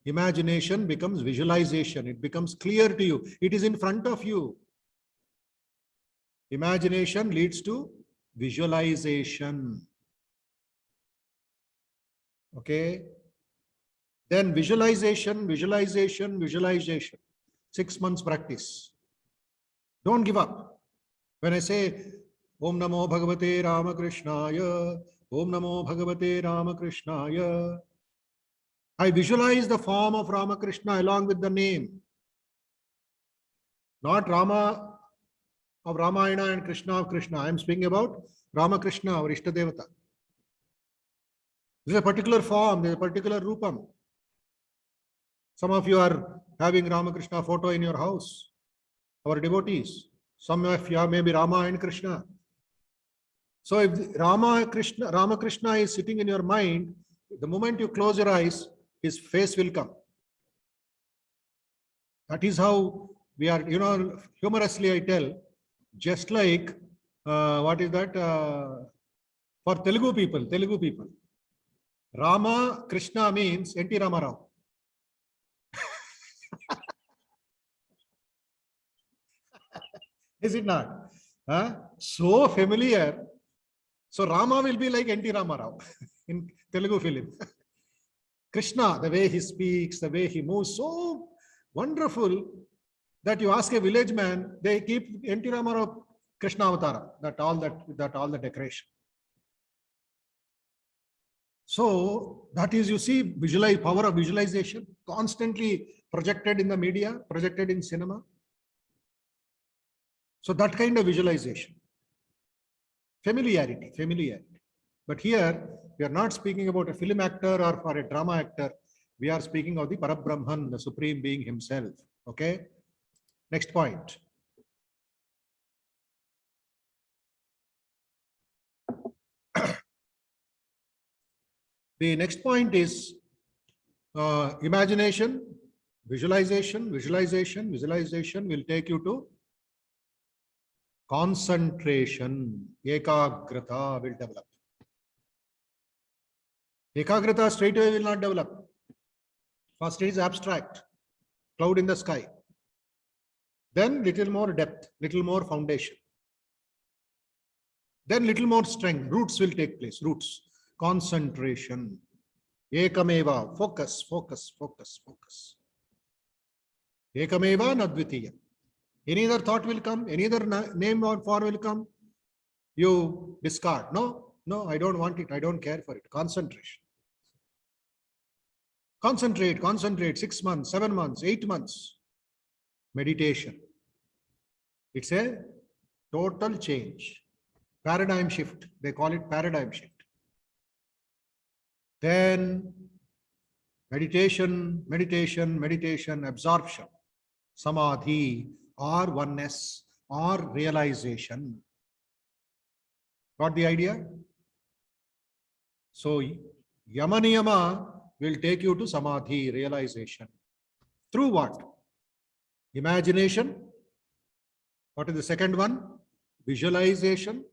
Speaker 1: imagination becomes visualization. It becomes clear to you. It is in front of you. Imagination leads to visualization. Okay. Then visualization, visualization, visualization. 6 months practice. Don't give up. When I say Om Namo Bhagavate Ramakrishnaya. Om Namo Bhagavate Ramakrishnaya. I visualize the form of Ramakrishna along with the name. Not Rama of Ramayana and Krishna of Krishna. I am speaking about Ramakrishna, our Ishtadevata. This is a particular form, there is a particular Rupam. Some of you are having Ramakrishna photo in your house, our devotees. Some of you may be Rama and Krishna. So if Ramakrishna is sitting in your mind, the moment you close your eyes, his face will come. That is how we are, humorously I tell, just like, what is that? For Telugu people, Rama Krishna means N.T. Ramarao. Is it not? So familiar. So Rama will be like N.T. Ramarao in Telugu film. Krishna, the way he speaks, the way he moves, so wonderful that you ask a village man, they keep N.T. Ramarao Krishna Avatara, that all the decoration. So that is, you see, power of visualization, constantly projected in the media, projected in cinema. So that kind of visualization, familiarity. But here, we are not speaking about a film actor or for a drama actor. We are speaking of the Parabrahman, the Supreme Being himself. Okay? Next point. The next point is imagination, visualization will take you to concentration. Ekagrata will develop. Ekagrata straight away will not develop. First it is abstract, cloud in the sky. Then little more depth, little more foundation. Then little more strength, roots will take place, roots. Concentration. Ekameva, focus. Ekameva nadvitiya. Any other thought will come, any other name or form will come, you discard. No, I don't want it, I don't care for it. Concentration. Concentrate, 6 months, 7 months, 8 months. Meditation. It's a total change. Paradigm shift. They call it paradigm shift. Then meditation, absorption, samadhi, or oneness, or realization. Got the idea? So Yamaniyama will take you to samadhi, realization. Through what? Imagination. What is the second one? Visualization.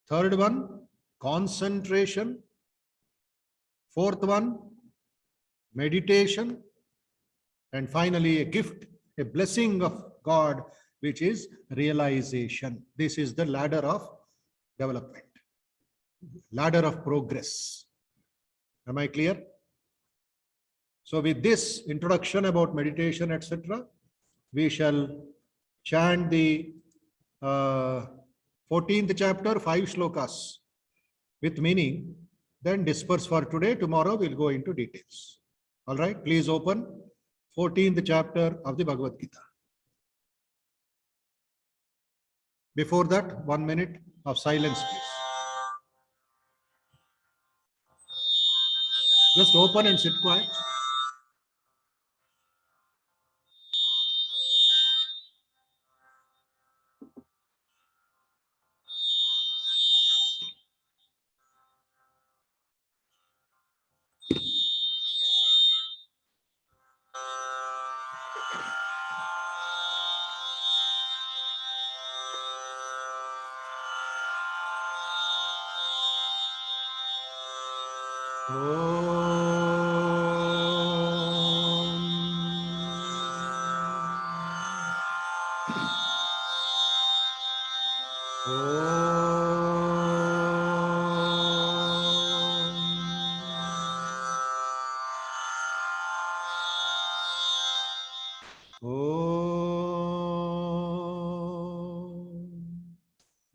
Speaker 1: Third one, concentration. Fourth one, meditation. And finally, a gift, a blessing of God, which is realization. This is the ladder of development, ladder of progress. Am I clear? So with this introduction about meditation, etc., we shall chant the 14th chapter, 5 shlokas with meaning, then disperse for today. Tomorrow we'll go into details. All right, please open 14th chapter of the Bhagavad Gita. Before that, 1 minute of silence, please. Just open and sit quiet.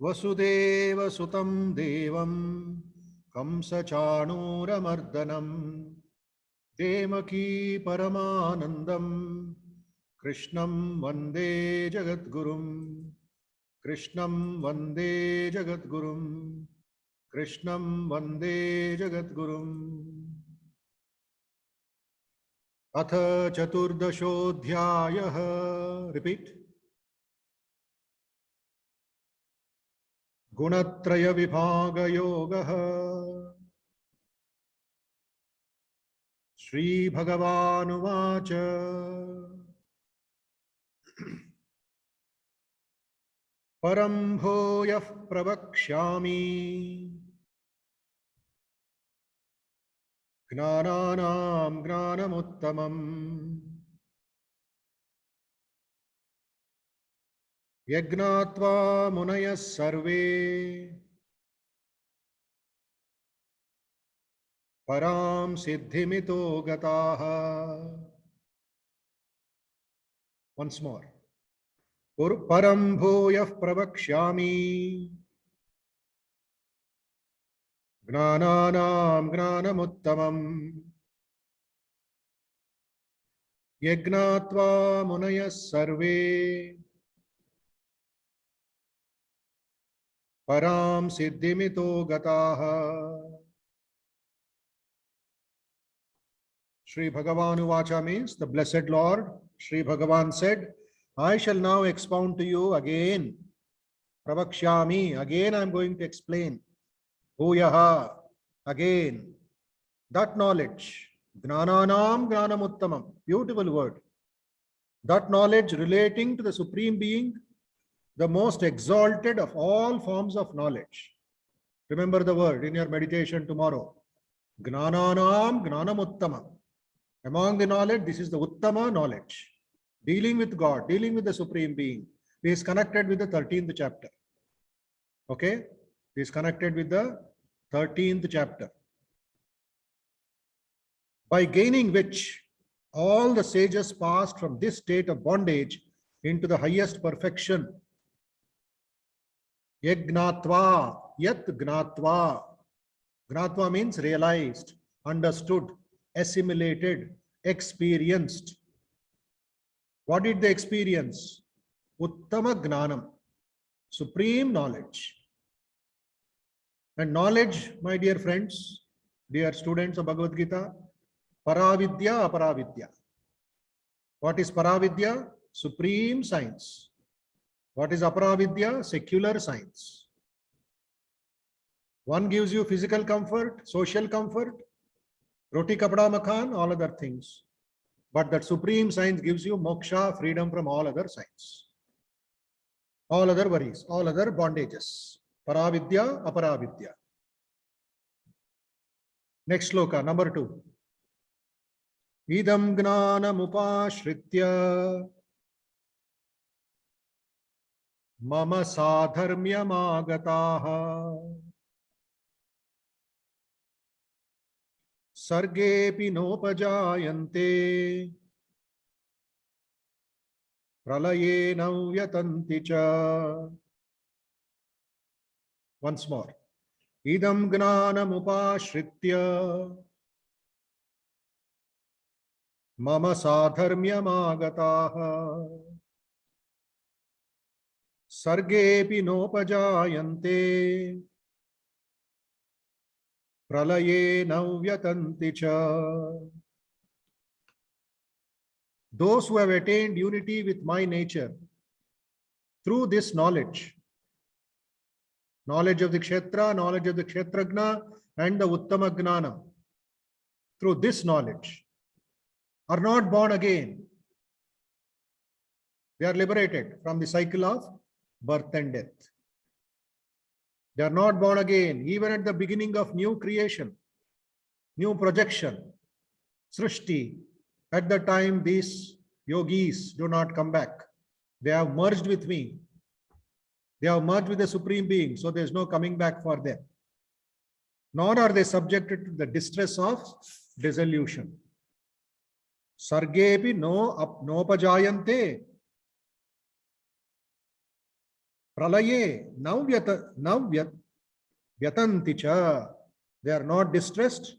Speaker 1: Vasudev सुतं देवं कंसचाणूरमर्दनं देवकी परमानन्दं कृष्णं वन्दे जगद्गुरुं कृष्णं वन्दे जगद्गुरुं कृष्णं वन्दे जगद्गुरुम्। अथ चतुर्दशोऽध्यायः। रिपीट। गुणत्रय विभाग योगः। श्री भगवानुवाच परं भूयः प्रवक्ष्यामि ज्ञानानां ज्ञानमुत्तमम् यज्ञात्वा मुनयः सर्वे परां सिद्धिमितो गताः। Once more. परं भूयः प्रवक्ष्यामि ज्ञानानां ज्ञानमुत्तमम् यज्ञात्वा मुनयः सर्वे परां सिद्धिमितो गताः। Sri Bhagavan Uvacha means the blessed Lord Sri Bhagavan said, I shall now expound to you again. Pravakshami, again I am going to explain. Bhuyaha, again. That knowledge. Gnananam Gnanamuttamam. Beautiful word. That knowledge relating to the Supreme Being, the most exalted of all forms of knowledge. Remember the word in your meditation tomorrow. Gnananam Gnanamuttamam. Among the knowledge, this is the Uttama knowledge. Dealing with God, dealing with the Supreme Being. He is connected with the 13th chapter. Okay? He is connected with the 13th chapter. By gaining which, all the sages passed from this state of bondage into the highest perfection. Yagnatva, yat gnatva. Gnatva means realized, understood, assimilated, experienced. What did they experience? Uttama Gnanam, supreme knowledge. And knowledge, my dear friends, dear students of Bhagavad Gita, Paravidya, Aparavidya. What is Paravidya? Supreme science. What is Aparavidya? Secular science. One gives you physical comfort, social comfort, roti kapda makan, all other things. But that supreme science gives you moksha, freedom from all other science, all other worries, all other bondages. Paravidya, Aparavidya. Next sloka, number 2. Idam gnanam upashritya mama sadharmyam agataha sargepi nopajayante pralayena vyatanti cha. Once more. Idam gnanam upashritya mama sadharmyam agataha sargepi nopajayante pralayena vyatanti cha. Those who have attained unity with my nature through this knowledge, knowledge of the Kshetra, knowledge of the Kshetragna, and the Uttama Gnana, through this knowledge, are not born again. They are liberated from the cycle of birth and death. They are not born again, even at the beginning of new creation, new projection, Srishti. At the time, these yogis do not come back. They have merged with me. They have merged with the Supreme Being, so there is no coming back for them. Nor are they subjected to the distress of dissolution. Sargepi nopajayante. Pralaye navyatanti cha. They are not distressed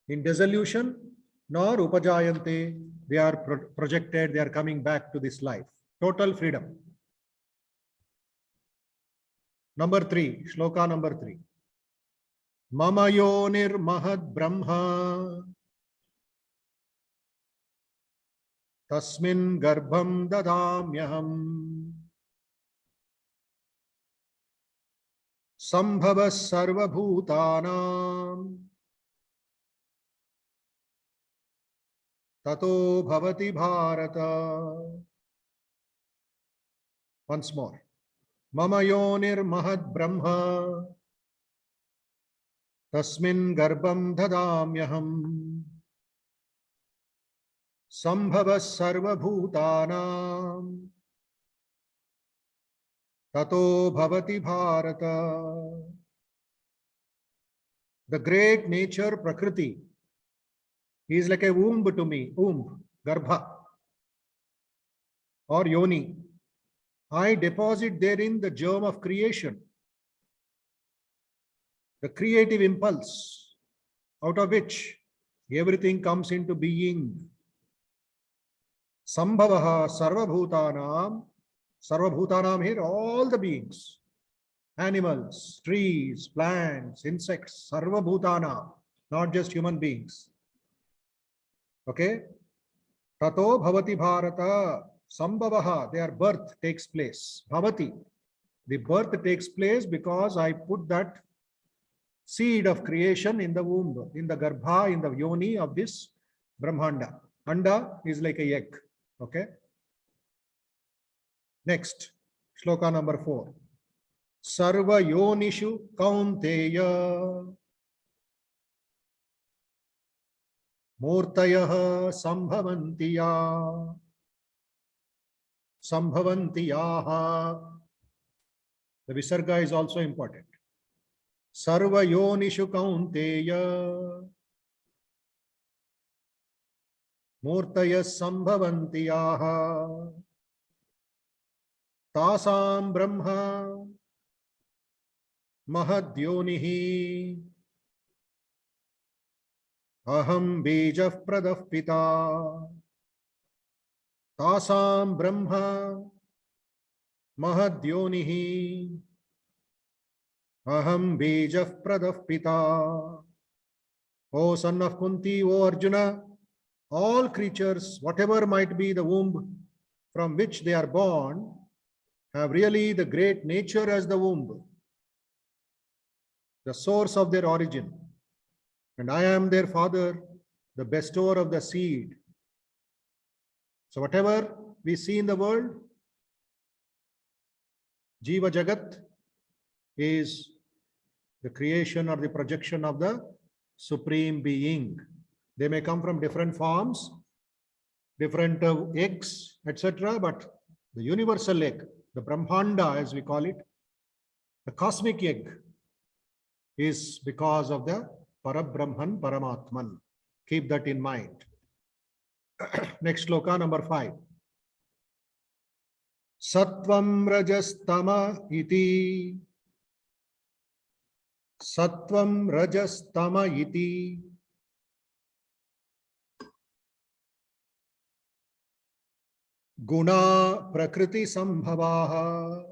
Speaker 1: in dissolution, nor upajayante. They are projected, they are coming back to this life. Total freedom. Number 3, shloka number 3. Mama yonir mahad brahma tasmin garbham dadamyaham sambhava sarva bhutanam tato bhavati bharata. Once more. Mama yonir mahad brahma tasmin garbham dadamyaham sambhava sarva bhutanam tato bhavati bharata. The great nature Prakriti is like a womb to me, garbha or yoni. I deposit therein the germ of creation, the creative impulse out of which everything comes into being. Sambhavaha sarvabhutanam. Sarvabhutanam here, all the beings, animals, trees, plants, insects, sarvabhutana, not just human beings. Okay? Tato bhavati bharata. Sambhavaha, their birth takes place. Bhavati, the birth takes place because I put that seed of creation in the womb, in the garbha, in the yoni of this Brahmanda. Anda is like a egg. Okay. Next, shloka number 4. Sarva yonishu kaunteya murtayah sambhavantiyaha. The visarga is also important. Sarva yonishu kaunteya murtayah sambhavantiyaha tasam brahma mahadyonihi aham bijah pradah pita. Tasam brahma mahadyonihi aham bijah pradah pita. O son of Kunti, O Arjuna, all creatures, whatever might be the womb from which they are born, have really the great nature as the womb, the source of their origin. And I am their father, the bestower of the seed. So whatever we see in the world, Jiva Jagat is the creation or the projection of the Supreme Being. They may come from different forms, different eggs, etc. But the universal egg, the Brahmanda as we call it, the cosmic egg, is because of the Parabrahman, Paramatman. Keep that in mind. Next shloka number 5. Sattvam rajastama iti. Sattvam rajastama iti. Guna prakriti sambhavaha.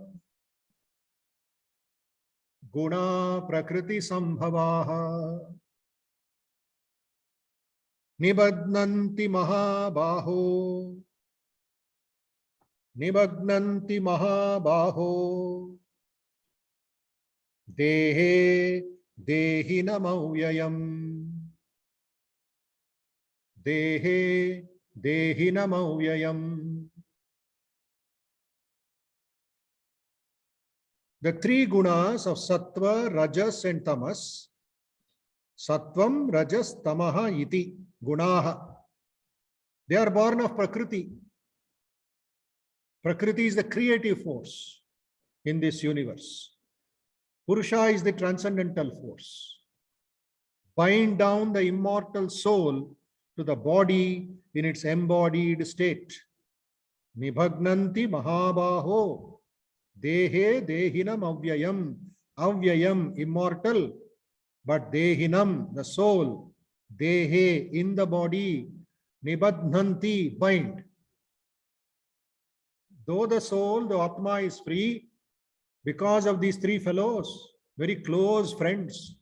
Speaker 1: Guna prakriti sambhavaha. Nibadnanti mahabaho. Nibagnanti mahabaho. Dehe dehinamavyayam. Dehe dehinamavyayam. The 3 gunas of sattva, rajas and tamas. Sattvam, rajas, tamaha iti gunaha. They are born of Prakriti. Prakriti is the creative force in this universe. Purusha is the transcendental force. Bind down the immortal soul to the body in its embodied state. Nibhagnanti mahabaho. Dehe dehinam avyayam. Avyayam, immortal, but dehinam, the soul. Dehe, in the body. Nibadhanti, bind. Though the soul, the Atma is free, because of these three fellows, very close friends.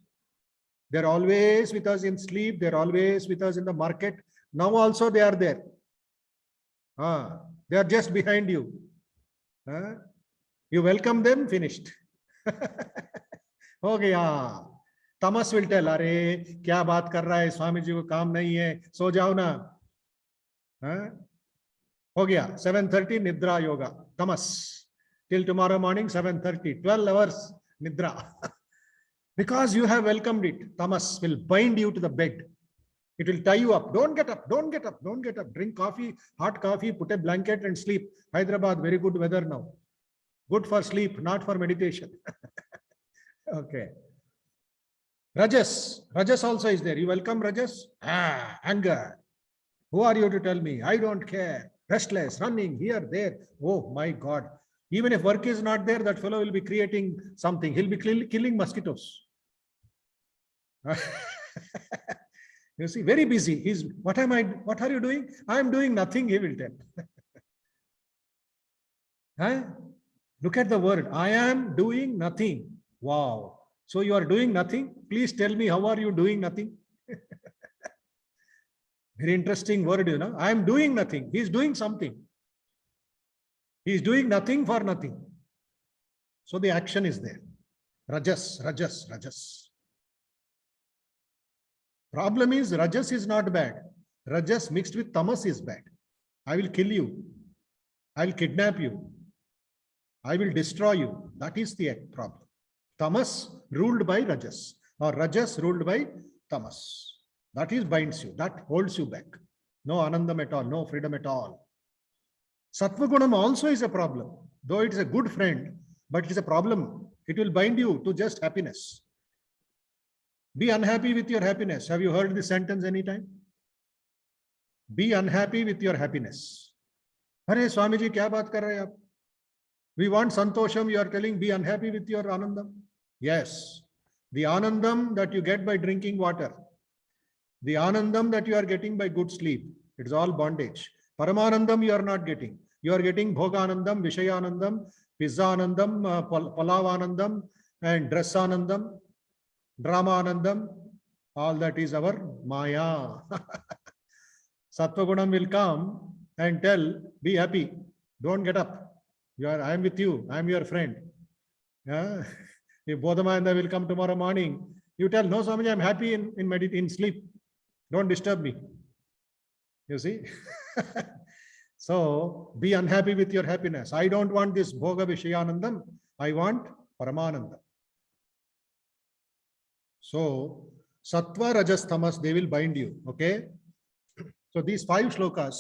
Speaker 1: They're always with us in sleep. They're always with us in the market. Now also they are there. They are just behind you. You welcome them, finished. हो गया. Tamas will tell, अरे क्या बात कर रहा है, स्वामी जी को काम नहीं है, सो जाओ ना. हो गया. 7:30 निद्रा yoga. Tamas. Till tomorrow morning 7:30. 12 hours nidra. Because you have welcomed it. Tamas will bind you to the bed. It will tie you up. Don't get up. Don't get up. Don't get up. Drink coffee, hot coffee, put a blanket and sleep. Hyderabad, very good weather now. Good for sleep, not for meditation. Okay. Rajas. Rajas also is there. You welcome Rajas? Anger. Who are you to tell me? I don't care. Restless, running here, there. Oh my God. Even if work is not there, that fellow will be creating something. He'll be killing mosquitoes. You see, very busy. He's, what are you doing? I'm doing nothing, he will tell. Look at the word. I am doing nothing. Wow. So you are doing nothing? Please tell me, how are you doing nothing? Very interesting word, you know. I am doing nothing. He's doing something. He's doing nothing for nothing. So the action is there. Rajas, Rajas, Rajas. Problem is, Rajas is not bad. Rajas mixed with Tamas is bad. I will kill you. I will kidnap you. I will destroy you. That is the problem. Tamas ruled by Rajas, or Rajas ruled by Tamas. That is binds you. That holds you back. No anandam at all. No freedom at all. Sattvagunam also is a problem. Though it is a good friend, but it is a problem. It will bind you to just happiness. Be unhappy with your happiness. Have you heard this sentence anytime? Be unhappy with your happiness. Hare Swamiji, kya baat kar rahe aap? We want santosham. You are telling be unhappy with your anandam. Yes. The anandam that you get by drinking water. The anandam that you are getting by good sleep. It is all bondage. Paramanandam you are not getting. You are getting bhoganandam, vishayanandam, pizzaanandam, palavanandam, and dressanandam, dramaanandam. All that is our maya. Sattvagunam will come and tell, be happy. Don't get up. I am with you. I am your friend. Yeah. If Bodhamayanda will come tomorrow morning, you tell, no, Swamiji, I am happy in sleep. Don't disturb me. You see? So be unhappy with your happiness. I don't want this bhoga vishayanandam. I want paramanandam. So sattva, rajas, tamas, they will bind you. Okay. So these 5 shlokas,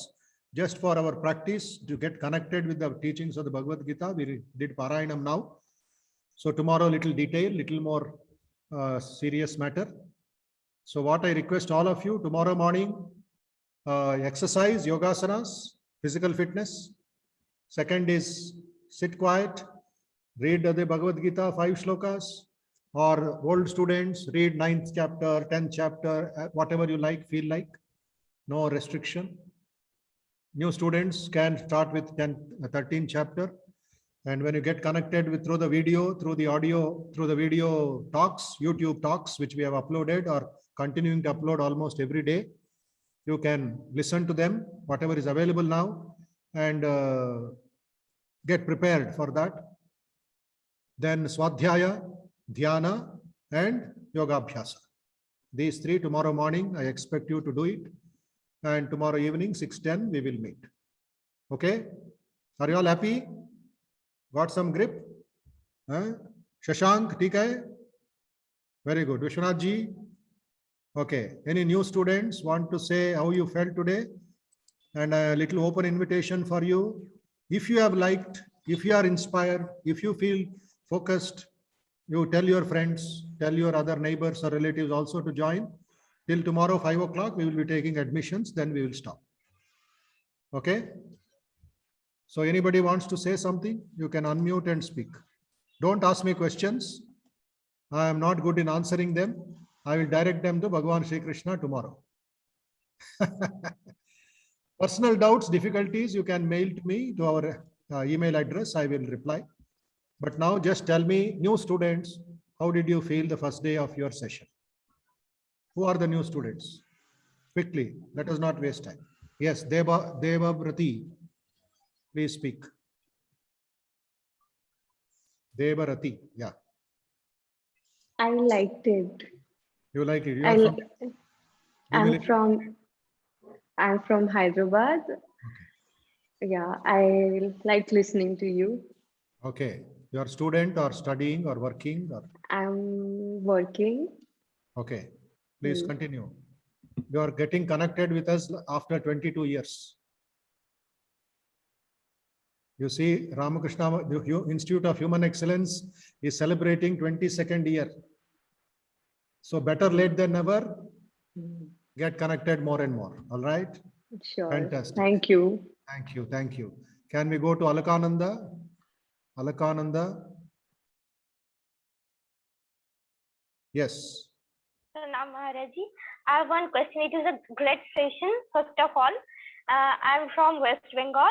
Speaker 1: just for our practice to get connected with the teachings of the Bhagavad Gita, we did Parayanam now. So tomorrow, little detail, little more serious matter. So what I request all of you, tomorrow morning, exercise, yogasanas, physical fitness. Second is sit quiet, read the Bhagavad Gita, 5 shlokas, or old students, read 9th chapter, 10th chapter, whatever you like, feel like, no restriction. New students can start with 13th chapter. And when you get connected with through the video, through the audio, through the video talks, YouTube talks, which we have uploaded or continuing to upload almost every day, you can listen to them, whatever is available now, and get prepared for that. Then Swadhyaya, Dhyana, and Yoga Abhyasa. These 3 tomorrow morning, I expect you to do it. And tomorrow evening, 6:10, we will meet. Okay? Are you all happy? Got some grip? Shashank, theek hai? Very good. Vishwanath ji? Okay. Any new students want to say how you felt today? And a little open invitation for you. If you have liked, if you are inspired, if you feel focused, you tell your friends, tell your other neighbors or relatives also to join. Till tomorrow, 5 o'clock, we will be taking admissions, then we will stop. Okay? So anybody wants to say something, you can unmute and speak. Don't ask me questions. I am not good in answering them. I will direct them to Bhagavan Shri Krishna tomorrow. Personal doubts, difficulties, you can mail to me to our email address. I will reply. But now just tell me, new students, how did you feel the first day of your session? Who are the new students? Quickly, let us not waste time. Yes, Devabrati, please speak. Devarati, yeah.
Speaker 2: I liked it.
Speaker 1: You like it? You are
Speaker 2: I'm from Hyderabad.
Speaker 1: Okay.
Speaker 2: Yeah, I like listening to you.
Speaker 1: Okay. You are student or studying or working or?
Speaker 2: I'm working.
Speaker 1: Okay. Please continue. You are getting connected with us after 22 years. You see, Ramakrishna, the Institute of Human Excellence is celebrating 22nd year. So better late than never. Get connected more and more. All right.
Speaker 2: Sure.
Speaker 1: Fantastic.
Speaker 2: Thank you.
Speaker 1: Thank you. Thank you. Can we go to Alakananda? Alakananda. Yes.
Speaker 3: Pranam Maharaji. I have one question. It is a great session. First of all, I'm from West Bengal.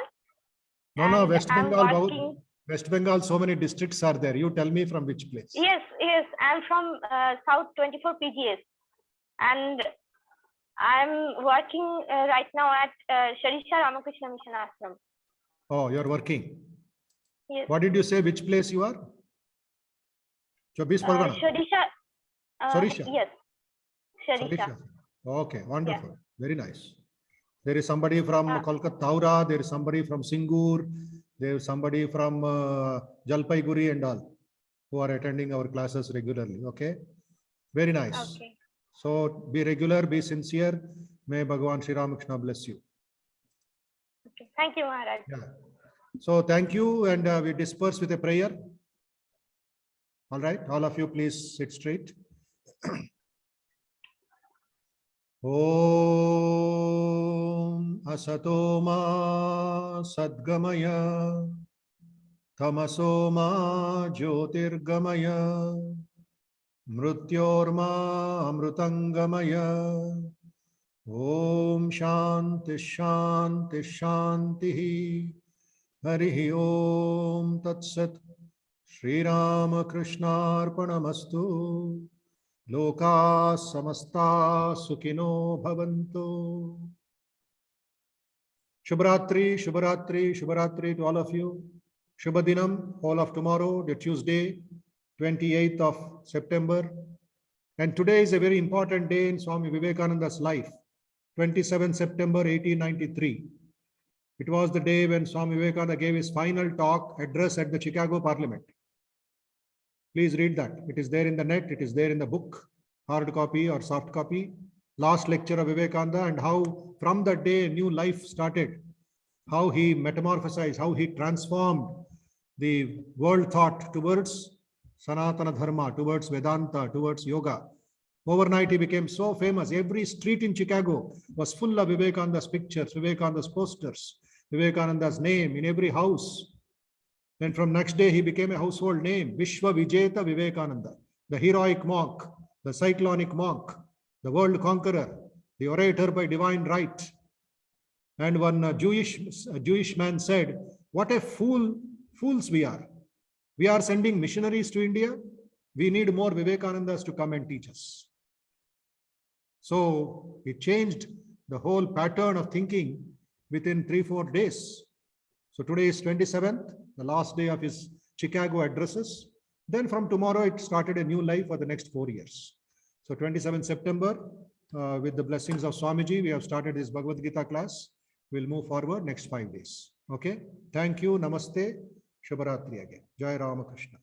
Speaker 1: No, West Bengal. West Bengal, so many districts are there. You tell me from which place.
Speaker 3: Yes, I'm from South 24 PGS, and I'm working right now at Sharisha Ramakrishna Mission Ashram.
Speaker 1: Oh, you're working.
Speaker 3: Yes.
Speaker 1: What did you say? Which place you are? Chobis Pargana.
Speaker 3: Sharisha.
Speaker 1: Sharisha.
Speaker 3: Yes. Sharisha.
Speaker 1: Okay, wonderful. Yeah. Very nice. There is somebody from Kolkata, Taura. There is somebody from Singur. There is somebody from Jalpaiguri and all who are attending our classes regularly. Okay. Very nice.
Speaker 3: Okay.
Speaker 1: So be regular, be sincere. May Bhagavan Shri Ramakrishna bless you.
Speaker 3: Okay. Thank you, Maharaj.
Speaker 1: Yeah. So thank you, and we disperse with a prayer. All right, all of you please sit straight. Om Asato Ma Sadgamaya Tamaso Ma Jyotirgamaya Mrutyorma Amrutangamaya. Om Shanti Shanti Shanti. Harihi Om Tat Sat. Shri Ramakrishna Arpanamastu. Loka Samasta Sukhino Bhavantu. Shubhratri, Shubhratri, Shubhratri to all of you. Shubhadinam, all of tomorrow, the Tuesday, 28th of September. And today is a very important day in Swami Vivekananda's life, 27 September 1893. It was the day when Swami Vivekananda gave his final talk address at the Chicago Parliament. Please read that. It is there in the net. It is there in the book, hard copy or soft copy. Last lecture of Vivekananda, and how from that day a new life started. How he metamorphosized, how he transformed the world thought towards Sanatana Dharma, towards Vedanta, towards yoga. Overnight he became so famous. Every street in Chicago was full of Vivekananda's pictures, Vivekananda's posters, Vivekananda's name in every house. Then from next day, he became a household name, Vishwa Vijeta Vivekananda, the heroic monk, the cyclonic monk, the world conqueror, the orator by divine right. And one Jewish man said, what a fools we are. We are sending missionaries to India. We need more Vivekanandas to come and teach us. So it changed the whole pattern of thinking within 3-4 days. So today is 27th, the last day of his Chicago addresses. Then from tomorrow, it started a new life for the next 4 years. So 27 September, with the blessings of Swamiji, we have started this Bhagavad Gita class. We'll move forward next 5 days. Okay. Thank you. Namaste. Shubharatri again. Jai Ramakrishna.